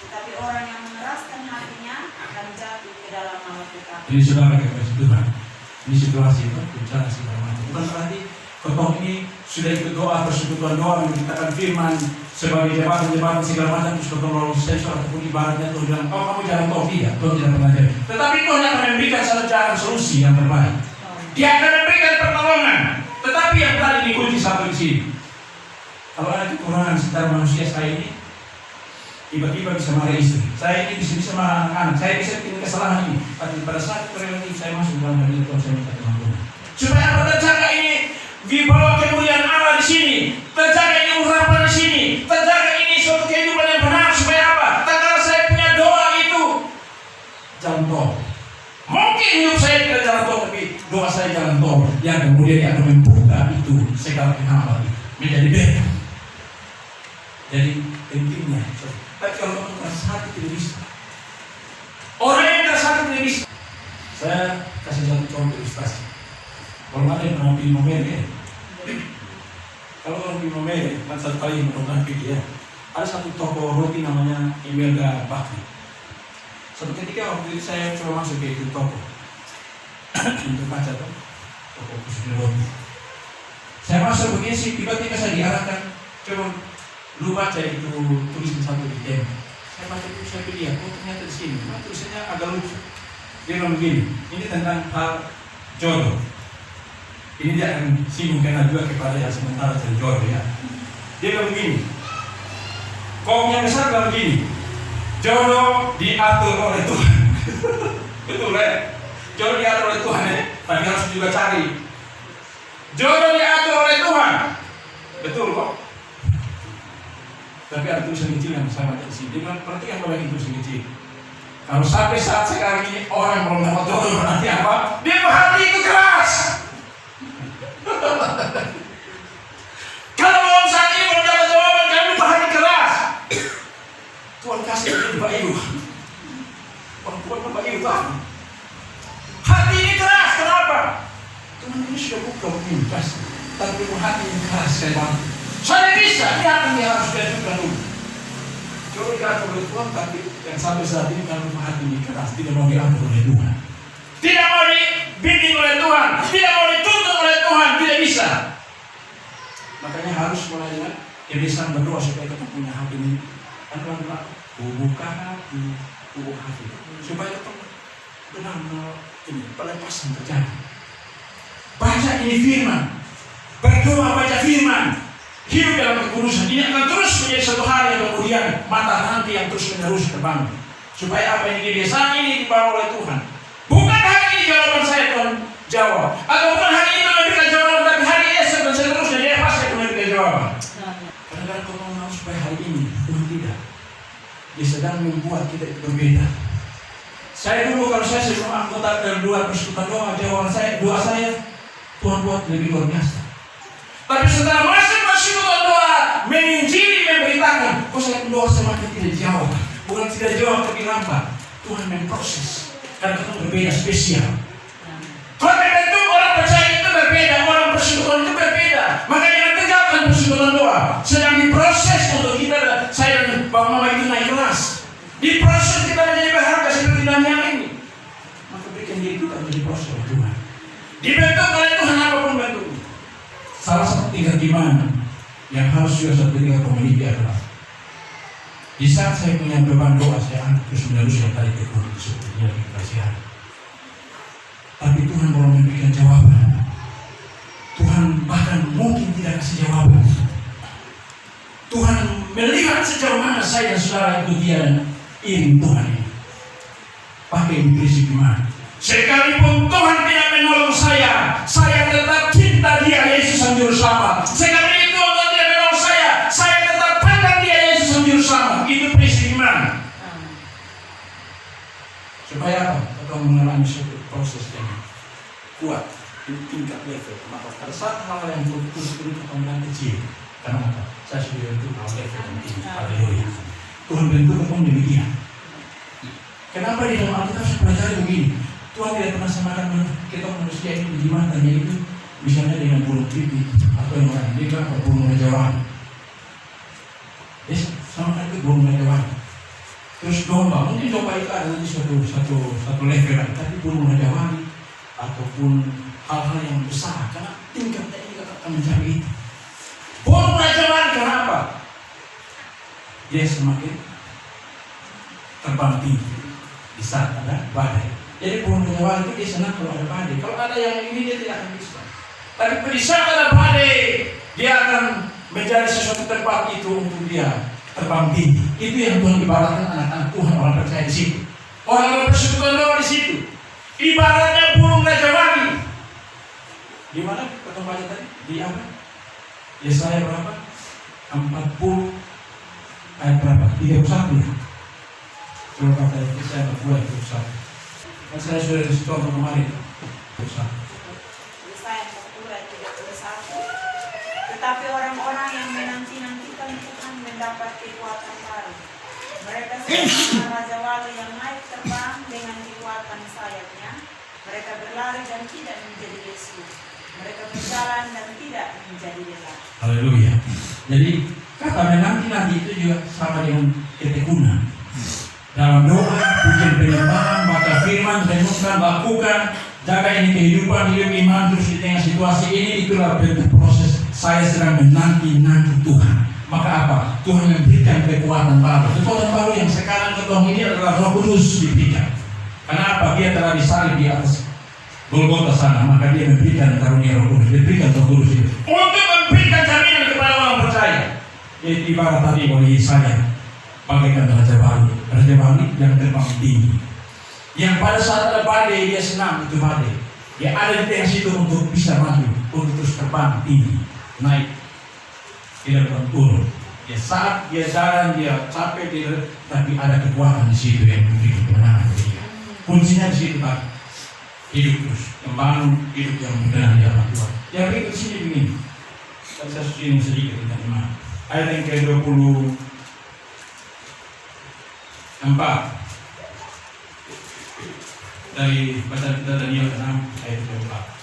tetapi orang yang mengeraskan hatinya akan jatuh ke dalam malapetaka. Ini saudara kasih Tuhan. Ini situasi itu bicara segala macam. Bukan berarti ketong ini sudah ikut doa, persekutuan doa, menciptakan firman sebagai jabatan segala macam, terus ketong lalu sensor ataupun ibaratnya Tuhan bilang, oh kamu jangan tahu tidak, Tuhan tidak pernah jadi. Tetapi Tuhan akan memberikan satu jalan solusi yang terbaik. Dia akan memberikan pertolongan. Tetapi yang tadi dikunci satu di sini. Kalau ada kekurangan secara manusia saya ini, tiba-tiba bisa marah istri, saya ini bisa marah anak, saya bisa bikin kesalahan ini. Tapi pada saat relatif saya masuk dalam hal itu, saya minta Tuhan. Supaya apa terjaga ini dibawa kemuliaan Allah di sini, terjaga ini urapan di sini, terjaga ini suatu kehidupan yang benar. Supaya apa? Tak kalau saya punya doa itu jalan tol. Mungkin hidup saya tidak jalan tol, tapi doa saya jalan tol yang kemudian dia akan membuka itu segala penghalang menjadi beda. Jadi pentingnya. Tapi kalau orang keras hati tidak bisa. Orang yang keras hati tidak bisa. Saya kasih satu contoh ilustrasi. Kalau ada yang pernah pilih nomor ya. Kalau orang pilih nomor ya, kan satu kali menonton video ya. Ada satu toko roti namanya Imelda Bakri. Suatu ketika waktu itu saya coba masuk ke itu toko untuk baca tuh toko khusus roti. Saya masuk begini sih, tiba-tiba saya diarahkan, coba lu baca itu tulisan satu di tema. Saya baca itu saya lihat, oh ternyata di sini, tulisannya agak lucu. Dia bilang begini, ini tentang hal jodoh. Ini dia akan singgung karena juga kepada yang sementara jadi jodoh ya. Dia bilang begini, kok yang besar bilang begini, jodoh diatur oleh Tuhan. Betul ya? Jodoh diatur oleh Tuhan ya, tapi harus juga cari. Jodoh diatur oleh Tuhan. Betul kok. Tapi ada tulisan kecil yang saya baca di sini. Dia perhatikan pada itu tulisan kecil. Kalau sampai saat sekarang ini orang belum dapat jodoh berarti apa? Dia berhati itu keras. Kalau orang saat ini belum dapat jawaban, kami berhati keras. Tuhan kasih itu Pak Ibu. Tuhan Pak Ibu tahu. Hati ini keras, kenapa? Tuhan ini sudah buka pintas, tapi hati ini keras saya bantu. Saya bisa, dia harus diajukan dulu. Coba dikatakan oleh Tuhan, tapi yang sampai saat ini kalau hati ini keras, tidak mau diatur oleh Tuhan. Tidak mau dibimbing oleh Tuhan, tidak mau dituntut oleh Tuhan, tidak bisa. Makanya harus mulai dengan kebiasaan berdoa supaya kita punya hati ini. Kan pelan-pelan, buka hati, supaya kita benar-benar ini pelepasan terjadi. Baca ini firman, berdoa baca firman, hidup dalam kekudusan. Ini akan terus menjadi satu hal yang kemudian mata nanti yang terus menerus terbangun. Supaya apa yang kebiasaan ini dibawa oleh Tuhan. Bukan hari ini jawaban saya Tuhan jawab, atau bukan hari ini memberikan jawaban, tapi hari esok dan seterusnya dia pasti akan memberikan jawaban. Kadang-kadang kau mau supaya hari ini Tuhan tidak. Dia sedang membuat kita berbeda. Saya dulu kalau saya sebelum anggota kedua persekutuan doa, jawaban saya, doa saya Tuhan buat lebih luar biasa. Tapi setelah masuk persekutuan doa, menginjili, memberitakan, kok saya doa semakin tidak jawab. Bukan tidak jawab tapi lambat. Tuhan memproses. Karena kita berbeda spesial. Tuhan membentuk orang percaya itu berbeda, orang persekutuan itu berbeda. Makanya kita tegakkan persekutuan doa. Sedang diproses untuk kita, saya dan Bapak Mama itu naik kelas. Diproses kita menjadi berharga seperti Daniel ini. Maka berikan diri kita menjadi proses oleh Tuhan. Dibentuk oleh Tuhan apapun bentuknya. tingkat iman yang harus juga satu tingkat memiliki adalah di saat saya punya beban doa, saya angkat terus menerus yang tadi tekun sebetulnya di kasihan. Tapi Tuhan belum memberikan jawaban. Tuhan bahkan mungkin tidak kasih jawaban. Tuhan melihat sejauh mana saya dan saudara itu dia dan iring Tuhan ini. Pakai prinsip iman. Sekalipun Tuhan tidak menolong saya tetap cinta Dia, Yesus Sang Juru Selamat. Sekalipun Tuhan tidak menolong saya tetap pegang Dia, Yesus Sang Juru Selamat. Itu prinsip iman. Supaya apa? Kita mengalami suatu proses yang kuat di tingkat level. Maka pada saat hal yang putus-putus atau kecil, karena apa? Saya sudah bentuk hal level yang tinggi. Haleluya. Tuhan bentuk pun demikian. Kenapa di dalam Alkitab saya pelajari begini? Tuhan tidak pernah samakan kita manusia ini bagaimana itu misalnya dengan burung pipit atau yang lain. Dia bilang burung raja wali. Dia samakan itu burung raja wali. Terus domba, mungkin domba itu ada di satu level, tapi burung raja wali ataupun hal-hal yang besar, karena tingkatnya ini akan mencapai itu. Burung raja wali kenapa? Dia semakin terbang tinggi di saat ada badai. Jadi burung raja wali itu dia senang kalau ada badai. Kalau ada yang ini dia tidak akan bisa. Tapi di saat ada badai, dia akan menjadi sesuatu tempat itu untuk dia terbang tinggi. Itu yang Tuhan ibaratkan anak-anak Tuhan, orang percaya di situ. Orang persekutuan doa di situ. Ibaratnya burung raja wali. Di mana ketemu baca tadi? Di apa? Yesaya berapa? 40 ayat berapa? 31 ya? Coba kata Yesaya 40 ayat 31. Kan saya sudah kasih contoh kemarin. Yesaya 40 ayat 31. Tetapi orang-orang yang menanti-nantikan Tuhan mendapat kekuatan baru. Mereka seperti raja wali yang naik terbang dengan kekuatan sayapnya. Mereka berlari dan tidak menjadi lesu. Mereka berjalan dan tidak menjadi lelah. Haleluya. Jadi kata menanti-nanti itu juga sama dengan ketekunan. Dalam doa, pujian penyembahan, baca firman, renungkan, lakukan, jaga ini kehidupan, hidup iman terus di tengah situasi ini, itulah bentuk proses saya sedang menanti-nanti Tuhan. Maka apa? Tuhan memberikan kekuatan baru. Kekuatan baru yang sekarang ketemu ini adalah Roh Kudus diberikan. Kenapa? Dia telah disalib di atas Golgota sana, maka dia memberikan karunia Roh Kudus, diberikan Roh Kudus itu untuk memberikan jaminan kepada orang percaya. Jadi ibarat tadi oleh Yesaya, bagaikan raja wali yang terbang tinggi, yang pada saat ada badai dia senang itu badai. Dia ada di tengah situ untuk bisa maju, untuk terus terbang tinggi, naik, tidak pernah turun. Ya saat dia jalan dia capek dia, tapi ada kekuatan di situ yang memberikan kemenangan bagi dia. Kuncinya di situ Pak. Hidup terus, membangun hidup yang berkenan di hadapan Tuhan. Yang berikut sini begini. Saya sini sedikit tentang iman. Ayat yang ke-24 dari bacaan kita Daniel 6 ayat 24.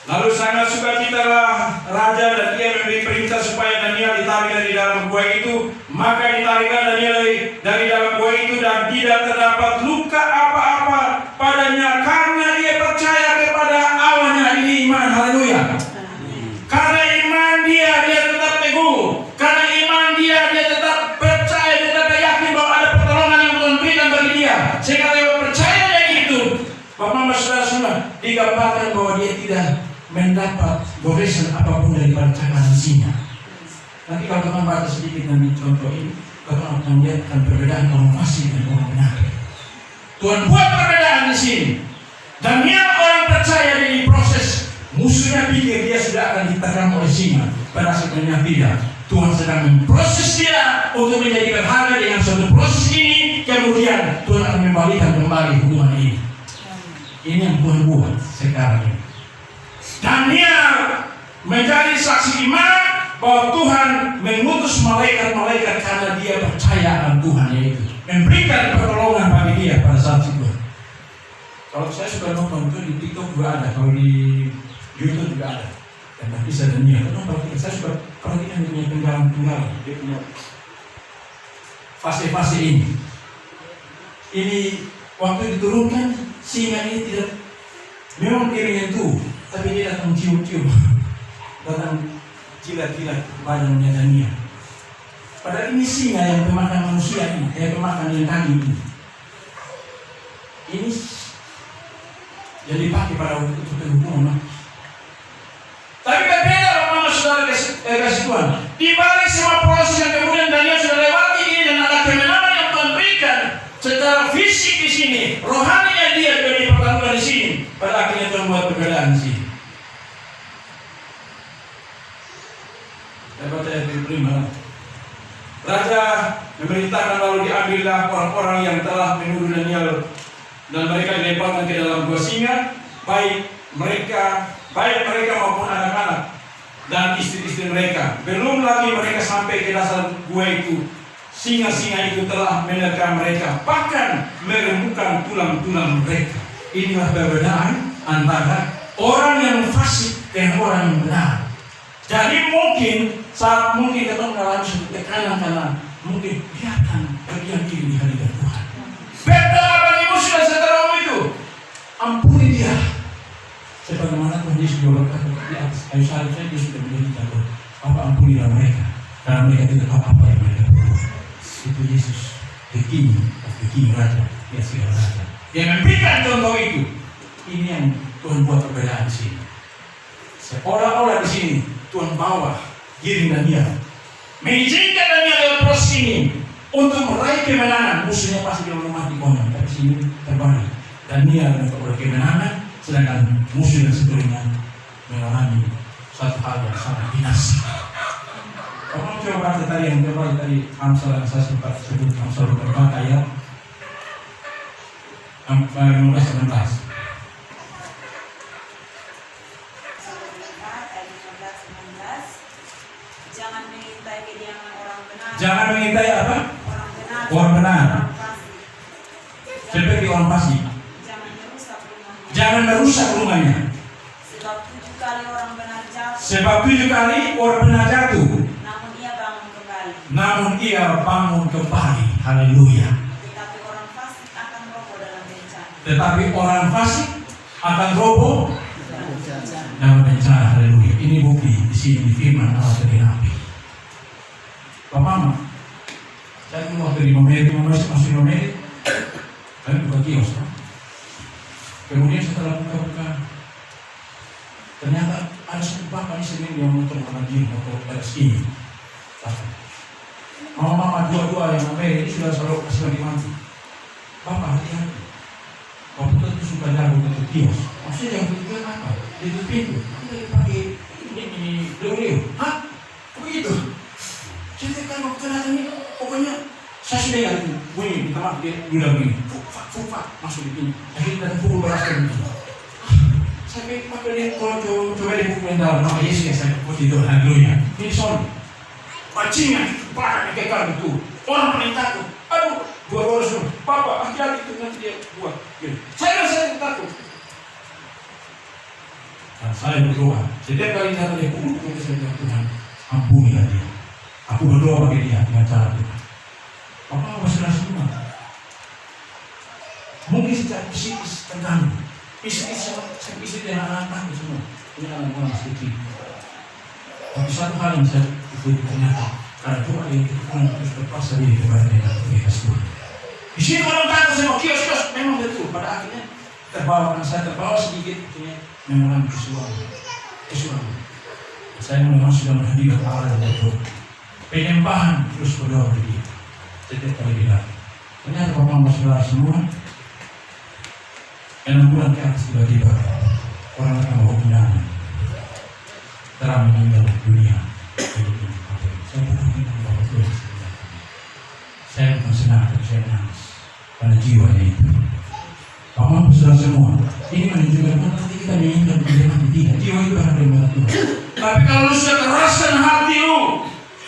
Lalu sangat sukacitalah raja dan ia memberi perintah supaya Daniel ditarik dari dalam gua itu. Maka ditariklah Daniel dari dalam gua itu dan tidak terdapat luka apa-apa padanya karena dia percaya kepada Allahnya. Ini iman, haleluya. Karena iman dia tetap teguh. Karena iman dia tetap percaya, dia tetap yakin bahwa ada pertolongan yang Tuhan berikan bagi dia. Sehingga dia percaya yang itu, Bapak saudara-saudara, digambarkan bahwa dia tidak mendapat goresan apapun daripada cakaran singa. Nanti kalau teman baca sedikit nanti contoh ini, teman akan melihat perbedaan orang fasik dan orang benar. Tuhan buat perbedaan di sini. Dan dia orang percaya di proses musuhnya pikir dia sudah akan ditekan oleh singa, pada sebenarnya tidak. Tuhan sedang memproses dia untuk menjadi berharga dengan suatu proses ini. Kemudian Tuhan akan membalikan kembali hubungan ini. Ini yang Tuhan buat sekarang ini. Dan dia menjadi saksi iman bahwa Tuhan mengutus malaikat-malaikat karena dia percaya akan Tuhan, yaitu memberikan pertolongan bagi dia pada saat itu. Kalau saya suka nonton itu di TikTok juga ada, kalau di YouTube juga ada. Dan tapi saya dan dia, saya suka perhatikan dia punya penggalan-penggalan, dia punya fase-fase ini. Ini waktu diturunkan singa ini tidak memang dirinya itu, tapi dia datang cium-cium, datang jilat-jilat badannya Daniel. Padahal ini singa yang pemakan manusia ini, yang pemakan yang tadi ini. Ini jadi dipakai pada waktu itu hukuman. Tapi berbeda Mama saudara kasih Tuhan. Di balik semua proses yang kemudian Daniel sudah lewati ini dan ada kemenangan yang Tuhan berikan secara fisik di sini, rohaninya dia juga dipertaruhkan di sini. Pada akhirnya Tuhan buat perbedaan di sini. Dapat ayat 5. Raja memerintahkan lalu diambillah orang-orang yang telah menuduh Daniel dan mereka dilemparkan ke dalam gua singa, baik mereka maupun anak-anak dan istri-istri mereka. Belum lagi mereka sampai ke dasar gua itu, singa-singa itu telah menerkam mereka, bahkan meremukkan tulang-tulang mereka. Inilah perbedaan antara orang yang fasik dan orang yang benar. Jadi saat mungkin kita mengalami suatu tekanan karena mungkin kelihatan berdiam diri di hadirat Tuhan. Berdoa bagi musuh dan saudaramu itu, ampuni dia. Sebagaimana Tuhan Yesus berkata di atas kayu salib, dia sudah menjadi jago. Apa ampunilah mereka, karena mereka tidak tahu apa yang mereka perbuat. Itu Yesus, the King of the King, Raja, dia segala raja. Dia memberikan contoh itu. Ini yang Tuhan buat perbedaan di sini. Seolah-olah di sini Tuhan bawa giring Daniel, mengizinkan Daniel lewat proses ini untuk meraih kemenangan. Musuhnya pasti dia mati konyol, tapi sini terbalik. Daniel memperoleh kemenangan, sedangkan musuh dan sekelilingnya mengalami satu hal yang sangat binasa. Kamu coba baca tadi yang terbaik tadi Amsal yang saya sempat sebut, Amsal berbaca ayat 15-16. Jangan mengintai apa? Orang benar. Seperti orang fasik. Jangan merusak rumahnya. Sebab 7 kali orang benar jatuh. Namun ia bangun kembali. Haleluya. Tetapi orang fasik akan roboh dalam bencana. Haleluya. Ini bukti di sini di firman Allah tergenapi. Pak Mama, saya keluar dari masuk 5 menit, saya buka kios. Kemudian setelah buka, ternyata ada satu bapak di sini yang motor mengaji motor RSI. Mama dua-dua yang ini sudah selalu kasih lagi mati. Bapak hati-hati. Bapak tentu suka jago ke kios. Maksudnya yang ketiga apa? Di pintu. Kita dipakai ini dulu. Hah? Begitu? Jadi kan waktu ini pokoknya saya sudah ingat itu bunyi minta maaf dia udah begini fufak masuk di pintu akhirnya pukul beraskan itu saya pakai dia kalau coba di buku yang dalam nama Yesus yang saya putih itu haleluya ini soal bajingan parah kekal betul orang paling takut aduh dua semua papa hati-hati itu nanti dia buat gitu. Saya takut dan saya berdoa setiap kali saya dia pukul saya bilang Tuhan ampunilah dia. Aku berdoa bagi dia dengan cara itu. Papa masih semua. Mungkin secara psikis terganggu. Istri dan anak-anak semua. Ini anak-anak masih kecil. Tapi satu hal yang saya ikuti ternyata karena doa yang kita terus terpaksa diri kepada dia bagi Tuhan. Di sini orang takut semua kios memang betul. Pada akhirnya terbawa karena saya terbawa sedikit mengalami kesulitan. Saya memang sudah menghadiri Allah dan Tuhan. Penyembahan terus berdoa bagi dia setiap kali bilang ternyata Bapak saudara semua 6 bulan ke atas tiba-tiba orang akan bawa undangan telah meninggal dunia. Saya bukan menang Bapak Tuhan, saya bukan senang tapi saya menangis karena jiwanya itu. Bapak saudara semua ini menunjukkan bahwa nanti kita menginginkan menjadi tidak jiwa itu akan dari Tuhan. Tapi kalau lu sudah keraskan hati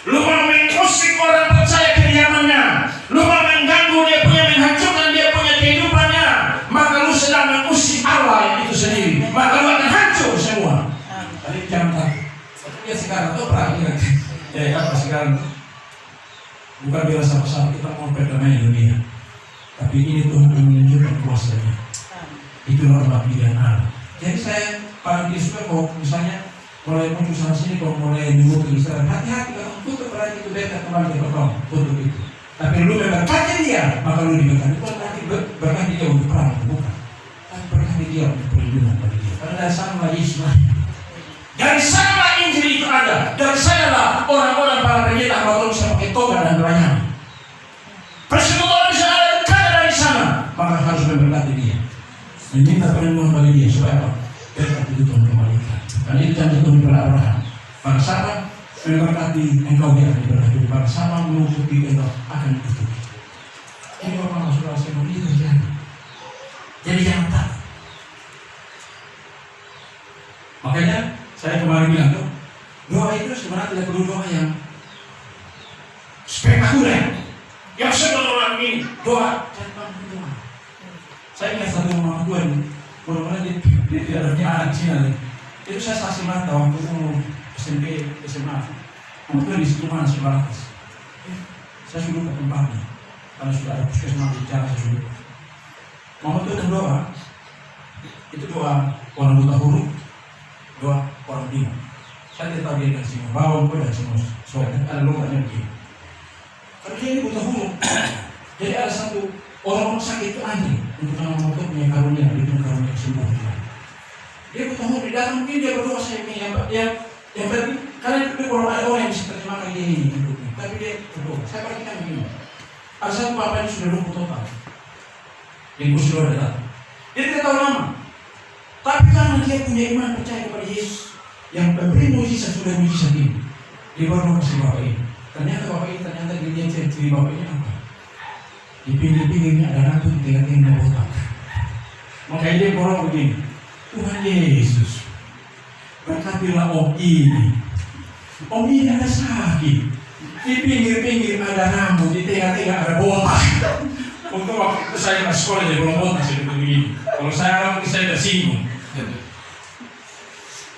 lu mau mengusik orang percaya kediamannya, lu mau mengganggu dia punya, menghancurkan dia punya kehidupannya, maka lu sedang mengusik Allah yang itu sendiri, maka lu akan hancur semua. Tapi jangan takut. Ya sekarang tuh perang apa sekarang? Bukan biasa sama kita mau berdamai dunia, tapi ini Tuhan akan menunjukkan kuasanya. Itulah Allah pilihan Allah. Jadi saya paling suka kalau misalnya mulai muncul sana sini, kalau mulai menutup Israel, hati-hati kalau tutup berarti itu dekat kembali ke kau, tutup itu. Tapi lu memberkati dia, maka lu diberkati. Bukan berarti berkati dia untuk perang, bukan. Tapi berkati dia untuk perlindungan bagi dia. Karena dari sana Yesus lahir. Dari sana Injil itu ada. Dari sanalah orang-orang para pendeta kalau bisa pakai toga dan melayani. Persekutuan bisa ada karena dari sana, maka harus memberkati dia. Meminta perlindungan bagi dia supaya apa? Berkat itu Tuhan kembalikan. Karena itu janji Tuhan kepada Abraham. Pada saat memberkati engkau dia akan diberkati. Pada saat menutupi engkau akan ditutupi. Ini Bapak Saudara sekalian itu terjadi. Jadi jangan takut. Makanya saya kemarin bilang tuh, doa itu sebenarnya tidak perlu doa yang spektakuler. Yang semua orang ini doa tanpa doa. Saya ingat satu orang tua ini, mudah-mudahan dia tidak ada anak Cina nih. Itu saya saksi mata waktu umur SMP, SMA. Waktu di situ mana Sebaratas. Saya suruh ke tempatnya, karena sudah ada puskesmas di cara saya suruh. Mama itu ada doa, itu doa orang buta huruf, doa orang bingung. Saya tidak tahu dia dari sini, bawang pun dari sini, soalnya ada logatnya begini. Karena dia ini buta huruf, jadi ada satu orang sakit itu anjing untuk nama Allah punya karunia, dia punya karunia kesembuhan. Dia buta huruf di dalam mungkin dia berdoa saya ini yang berarti karena itu kalau ada orang yang bisa terjemahkan dia ini hidupnya, tapi dia berdoa. Saya perhatikan begini, ada satu bapak ini sudah lumpuh total, yang kursi roda datang. Dia tidak tahu nama, tapi karena dia punya iman percaya kepada Yesus yang memberi mujizat sudah mujizat ini, dia baru kasih bapak ini. Ternyata bapak ini dia ciri bapak ini apa? Di pinggir-pinggirnya ada rambut, di tengah-tengahnya botak. Makanya dia borong begini, Tuhan Yesus, berkatilah om ini. Om ini ada sakit. Di pinggir-pinggir ada rambut, di tengah-tengah ada botak. Untuk waktu itu saya ke sekolah jadi belum botak seperti begini. Kalau saya rambut saya udah singgung.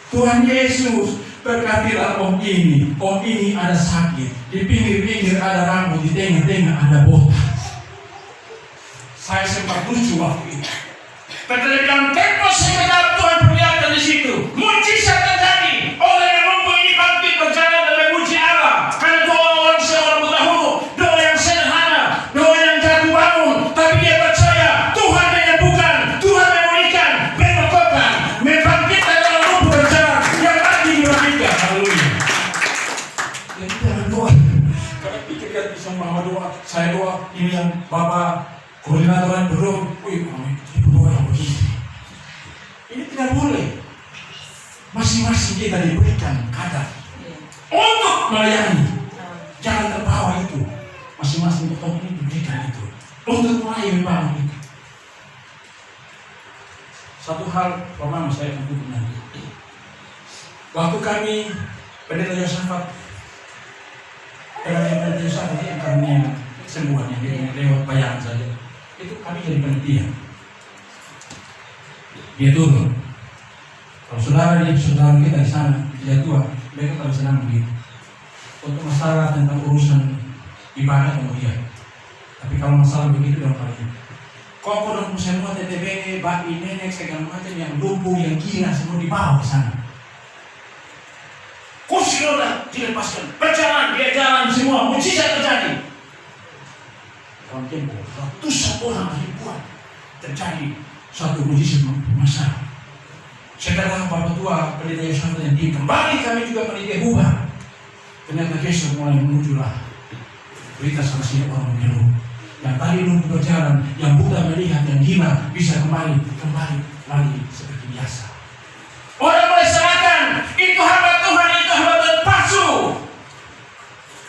Tuhan Yesus, berkatilah om ini. Om ini ada sakit. Di pinggir-pinggir ada rambut, di tengah-tengah ada botak. Saya sempat lucu waktu itu. Ketika dalam tempo sekedar Tuhan perlihatkan di situ, mujizat terjadi. Orang yang lumpuh ini bangkit berjalan dan memuji Allah. Karena doa orang seorang buta huruf, doa yang sederhana, doa yang jatuh bangun, tapi dia percaya Tuhan menyembuhkan, Tuhan memulihkan, menguatkan, membangkitkan orang lumpuh berjalan yang lagi dibangkitkan. Haleluya. Jadi jangan doa. Kalau pikirkan bisa mau doa, saya doa ini yang Bapak koordinatoran berdoa, ini berdoa yang begini. Ini tidak boleh. Masing-masing kita diberikan kadar untuk melayani. Jangan terbawa itu. Masing-masing kita ini diberikan itu untuk melayani membangun itu. Satu hal, Mama saya akan tutup nanti. Waktu kami pendeta Yosafat, pendeta Yosafat yang karunia kesembuhan yang lewat bayangan saja. Itu kami jadi panitia. Dia turun. Kalau saudara kita di sana, dia tua, mereka kalau senang begitu. Untuk masalah tentang urusan ibadah kemudian. Tapi kalau masalah begitu dalam hal ini, kok dong semua TTB, bayi, nenek, segala macam yang lumpuh, yang gila semua dibawa ke sana. Kursi roda dilepaskan, berjalan, dia jalan semua, mujizat terjadi. Dalam tempo ratusan orang ribuan terjadi satu mujizat masalah. Setelah Bapak Tua pendeta Yosafat yang kembali kami juga pendeta bubar. Ternyata besok mulai muncullah berita saksi orang mengeluh. Yang tadi lumpuh berjalan, yang buta melihat, yang gila bisa kembali lagi seperti biasa. Orang mulai serahkan, itu hamba Tuhan, itu hamba Tuhan palsu.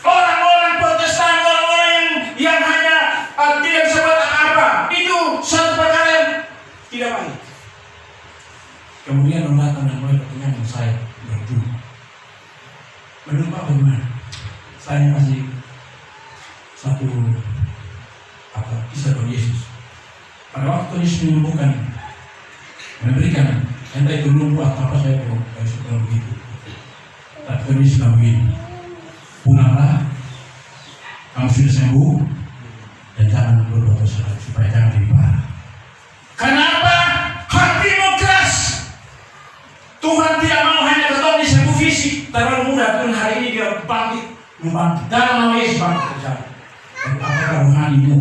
Orang-orang Protestan, orang-orang yang hanya tidak bisa buat apa, itu satu perkara yang tidak baik. Kemudian orang datang dan mulai bertanya dengan saya berdua. Menurut Pak bagaimana? Saya kasih satu kisah dari Yesus. Pada waktu Yesus menyembuhkan, memberikan, entah itu lumpuh atau apa saya suka begitu. Tapi Yesus bilang begini, pulanglah, kamu sudah sembuh, dan jangan berdoa supaya jangan lebih parah. Kenapa hatimu keras? Tuhan tidak mau hanya berdoa disembuhkan. bangkit, membangkit. Dalam nama Yesus bangkit terjadi. Dan apakah rohanimu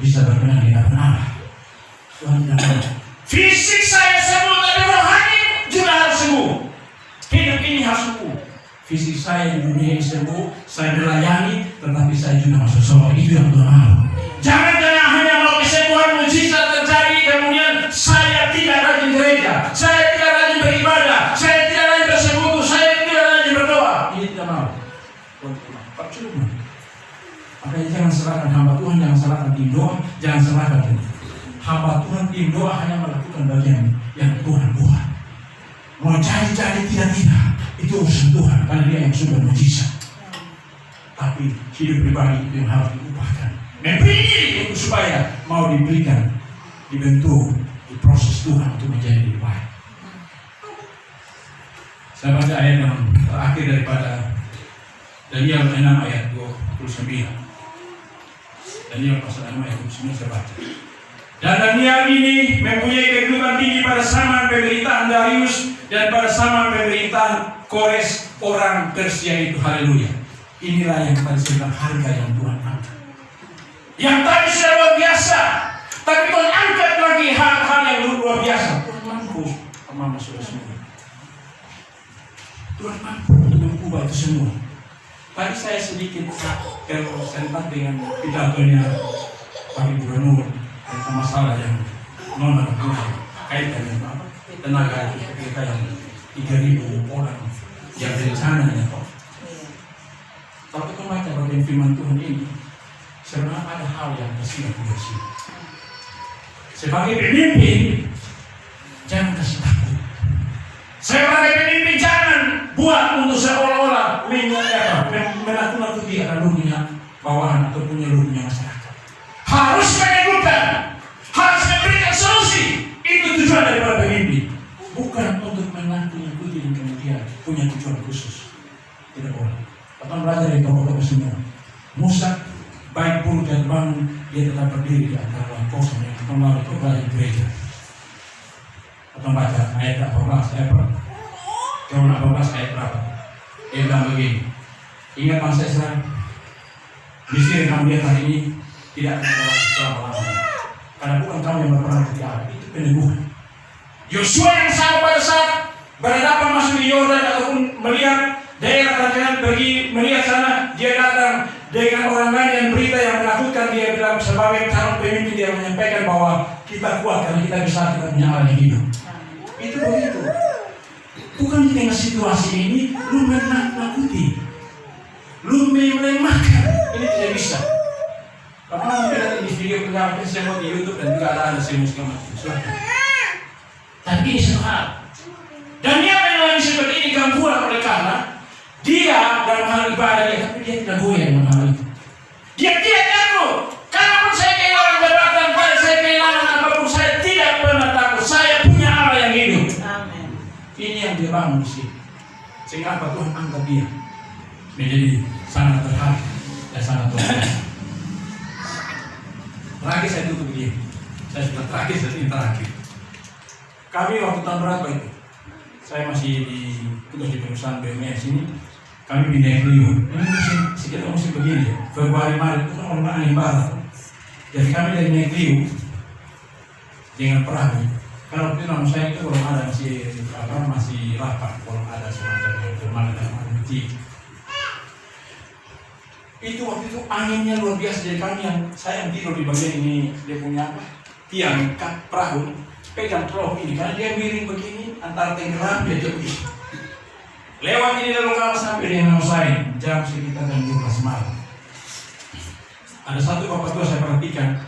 bisa berkenan di hadapan Allah? Tuhan tidak. Fisik saya sembuh, tapi rohani juga harus sembuh. Hidup ini harus sembuh. Fisik saya di dunia ini sembuh, saya melayani, tetapi saya juga masuk surga. Itu yang Tuhan mau. Jangan-jangan hanya mau kesembuhan mujizat terjadi, kemudian saya tidak rajin gereja, saya tidak rajin beribadah, saya tidak rajin bersekutu, saya tidak rajin berdoa. Ini tidak mau. Percuma. Makanya jangan serahkan hamba Tuhan, jangan serahkan tim doa, jangan serahkan tim. Hamba Tuhan tim doa hanya melakukan bagian yang Tuhan buat. Mau jadi tidak, itu urusan Tuhan, karena Dia yang sumber mujizat. Tapi hidup pribadi itu yang harus diubahkan. Memberi untuk supaya mau diberikan, dibentuk, diproses Tuhan untuk menjadi lebih baik. Saya baca ayat yang terakhir daripada Daniel 6 ayat 29. Daniel pasal 6 ayat 29 saya baca. Dan Daniel ini mempunyai kedudukan tinggi pada zaman pemerintahan Darius dan pada zaman pemerintahan Kores orang Persia itu. Haleluya. Inilah yang tadi saya bilang, harga yang Tuhan angkat. Yang tadi sudah luar biasa, tapi Tuhan angkat lagi hal-hal yang luar biasa. Tuhan mampu, mama sudah semua. Tuhan mampu untuk mengubah itu semua. Tadi saya sedikit sentak dengan pidatonya Pak Gubernur tentang masalah yang non kaitan dengan tenaga kita yang 3.000 orang yang rencananya. Tapi kemarin bagian firman Tuhan ini, sebenarnya ada hal yang kasih di sini. Sebagai pemimpin, jangan kasih takut. Sebagai pemimpin jangan buat untuk seolah-olah menakut-nakuti akan dunia bawahan atau punya dunia masyarakat. Harus meneguhkan, harus memberikan solusi. Itu tujuan daripada pemimpin. Bukan untuk menakut-nakuti dan kemudian punya tujuan khusus. Tidak boleh. Kita belajar dari tokoh-tokoh semua. Musa, baik buruk dan bangun, dia tetap berdiri di antara lahan kosong yang kembali ke gereja. Kita baca ayat 18 ayat berapa? Kemudian 18 ayat berapa? Dia bilang begini. Ingat bangsa Israel, Mesir yang kamu lihat hari ini tidak akan selama-lamanya. Karena bukan kamu yang berperang di Allah, itu peneguhan. Yosua yang sama pada saat berhadapan masuk di Yordan ataupun melihat daerah kerajaan, pergi melihat sana, dia datang dengan orang lain yang berita yang menakutkan. Dia bilang sebagai calon pemimpin, dia menyampaikan bahwa kita kuat karena kita bisa, kita punya Allah yang hidup. Itu begitu. Bukan di tengah situasi ini lu menakut-nakuti, lu melemahkan. Ini tidak bisa. Karena mungkin nanti di video pengawasan saya mau di YouTube dan juga ada saya mau segala macam. Tapi ini soal. Dan dia memang seperti ini gangguan oleh karena dia dalam hal ibadah dia, tapi dia tidak goyah dalam hal itu. Dia tidak takut. Kalaupun saya kehilangan jabatan, saya kehilangan apapun, saya tidak pernah takut. Saya punya Allah yang hidup. Amin. Ini yang dia bangun di sini. Sehingga apa, Tuhan angkat dia menjadi sangat terharga dan sangat terharga. Terakhir saya tutup dia. Saya sudah terakhir, saya ini terakhir. Kami waktu tahun berapa itu? Saya masih tugas di perusahaan BUMN sini. Kami pindah ke Rio. Ini sekitar musim begini. Februari Maret itu kan orang angin barat. Jadi kami dari naik Rio dengan perahu. Kalau itu nama saya itu belum ada, masih rapat, belum ada semacam yang formal dan kecil. Itu waktu itu anginnya luar biasa. Jadi kami yang saya yang tidur di bagian ini, dia punya tiang perahu, pegang perahu ini karena dia miring begini antara tenggelam dia jauh. Lewat ini lalu kalau sampai di Nosai jam sekitar jam 12 malam. Ada satu bapak tua saya perhatikan.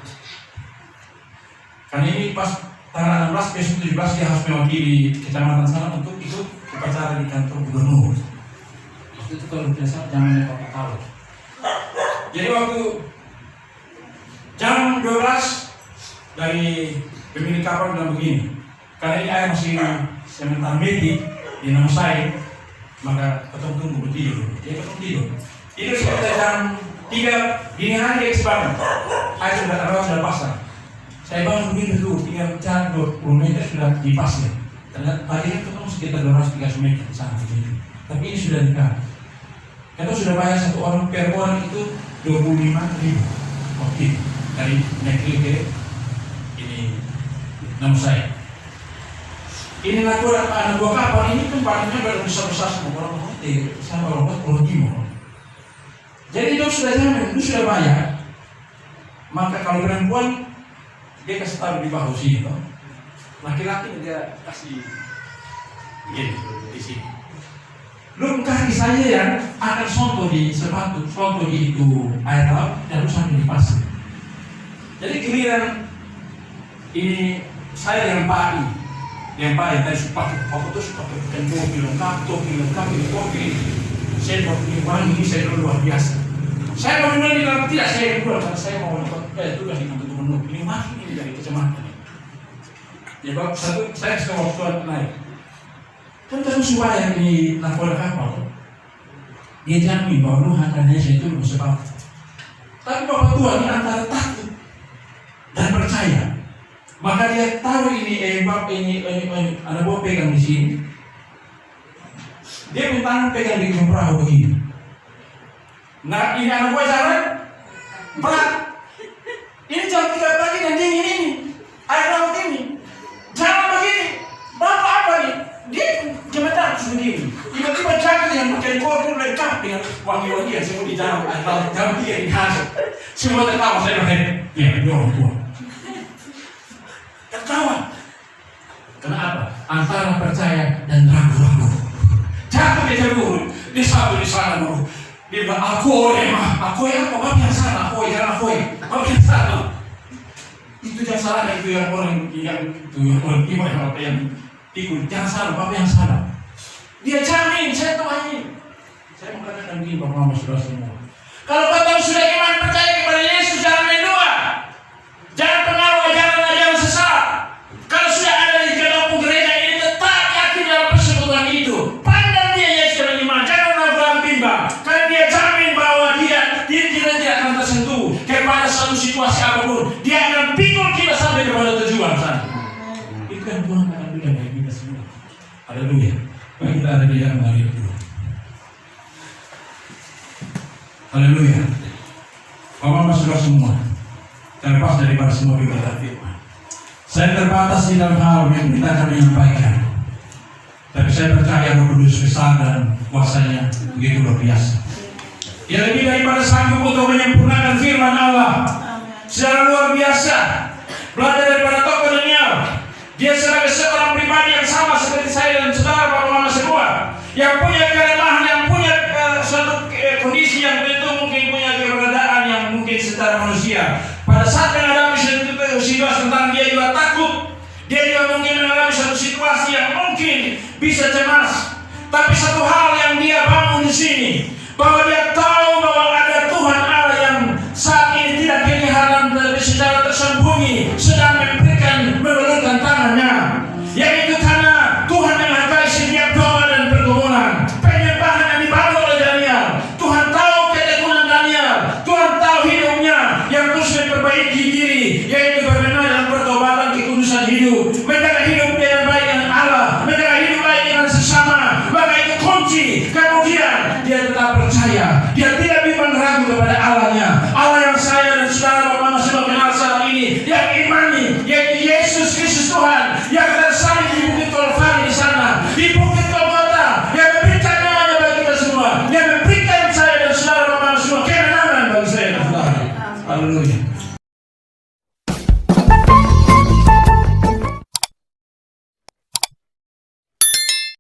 Karena ini pas tanggal 16 besok 17 dia harus mewakili kecamatan sana untuk ikut upacara di kantor gubernur. Waktu itu kalau tidak salah zamannya Pak Tahu. Jadi waktu jam 12 dari pemilik kapal bilang begini, karena ini air masih sementara mati di Nosai, maka ketemu tunggu bertidur. Dia ketemu tidur. Tidur sekitar jam 3 dini hari dia bangun. Air sudah pasang. Saya bangun begini dulu, tinggal jalan 20 meter sudah di pasir. Ternyata pagi itu ketemu sekitar 230 meter di sana begini. Tapi ini sudah dekat. Kita sudah bayar satu orang per orang itu 25.000. Oke, dari Nekri ke ini nama saya. Ini lagu anak buah kapal ini tempatnya besar-besar semua orang hotel sama orang Pulau Timur. Jadi itu sudah jamin, itu sudah bayar. Maka kalau perempuan dia kasih taruh di bahu sini, laki-laki dia kasih gini di sini. Lu kaki saya yang akan sonto di sepatu, sonto di itu air laut, dan lu sampai di pasir. Jadi giliran ini saya yang pari tadi pakai fokus pakai topi lengkap, ini topi. Saya pakai wangi ini saya luar biasa. Saya mau di dalam tidak saya keluar karena saya mau tugas di kantor gubernur. Ini masih ini dari kecamatan. Ya bab satu saya sekarang waktu naik. Kan terus supaya ini lapor kapal. Dia jamin bahwa lu hantarnya saya itu sebab. Tapi Bapak Tuhan ini antara takut dan percaya. Maka dia tahu ini bab ini anak buah pegang di sini. Dia minta pegang di perahu begini. Nah ini anak buah jalan berat. Ini jam 3 pagi dan dingin ini. Air laut ini. Jalan begini. Bapak apa nih? Dia gemetar begini. Tiba-tiba jalan yang pakai kordon lengkap dengan wangi-wangian semua di dalam air laut. Jam 3 di hasil. Semua tertawa saya bilang, ya ini orang tua. Tertawa. Kenapa? Antara percaya dan ragu-ragu. Jatuh dia terburuk. Dia satu di sana dulu. Dia bilang, aku apa? Bapak yang salah, jangan Bapak yang salah. Itu yang salah, itu yang orang timur yang tikul. Jangan salah, Bapak yang salah. Dia jamin, saya tahu ini. Saya mengatakan begini, Bapak Saudara semua. Kalau kau sudah iman percaya kepada Yesus, jangan mendua. Jangan pengaruh, jangan ajaran sesat. Kalau sudah ada di kampung gereja ini, tetap yakin dalam persekutuan itu. Pandang dia Yesus yang iman, jangan ragu-ragu bimbang. Karena dia jamin bahwa dia tidak akan tersentuh kepada satu situasi apapun. Dia akan pikul kita sampai kepada tujuan sana. Itu kan Tuhan akan berikan bagi kita semua. Haleluya. Bagi kita ada di dalam hari itu. Haleluya. Bapak Saudara semua, terlepas daripada semua berita firman, saya terbatas di dalam hal yang kita akan menyampaikan. Tapi saya percaya Roh Kudus besar dan kuasanya begitu luar biasa. Dia lebih daripada sanggup untuk menyempurnakan firman Allah secara luar biasa. Belajar daripada tokoh Daniel. Dia sebagai seorang pribadi yang sama seperti saya dan saudara Bapak Mama semua, yang punya kelemahan, yang punya suatu kondisi yang tentu mungkin punya keberadaan yang mungkin secara manusia. Pada saat menghadapi suatu situasi tentang dia juga takut. Dia juga mungkin mengalami suatu situasi yang mungkin bisa cemas. Tapi satu hal yang dia bangun di sini, bahwa dia tahu bahwa ada Tuhan Allah yang saat ini tidak kelihatan tapi secara tersembunyi sedang memberikan tangannya. Yaitu karena Tuhan menghargai setiap doa dan pergumulan, penyembahan yang dibangun oleh Daniel. Tuhan tahu ketekunan Daniel, Tuhan tahu hidupnya yang terus memperbaiki diri, yaitu berbenah dan pertobatan kekudusan hidup, menjaga hidup dengan baik dengan Allah, menjaga hidup baik dengan sesama. Maka itu kunci. Kemudian dia tetap percaya, dia tidak bimbang ragu kepada Allahnya. Allah yang saya dan saudara Bapak masih mengenal saat ini, yang imani, yaitu Yesus Kristus Tuhan, yang tersalib di Bukit Kalvari di sana, di Bukit Golgota, yang memberikan nyawanya bagi kita semua, yang memberikan saya dan saudara Bapak semua kemenangan bagi saya dan saudara. Haleluya.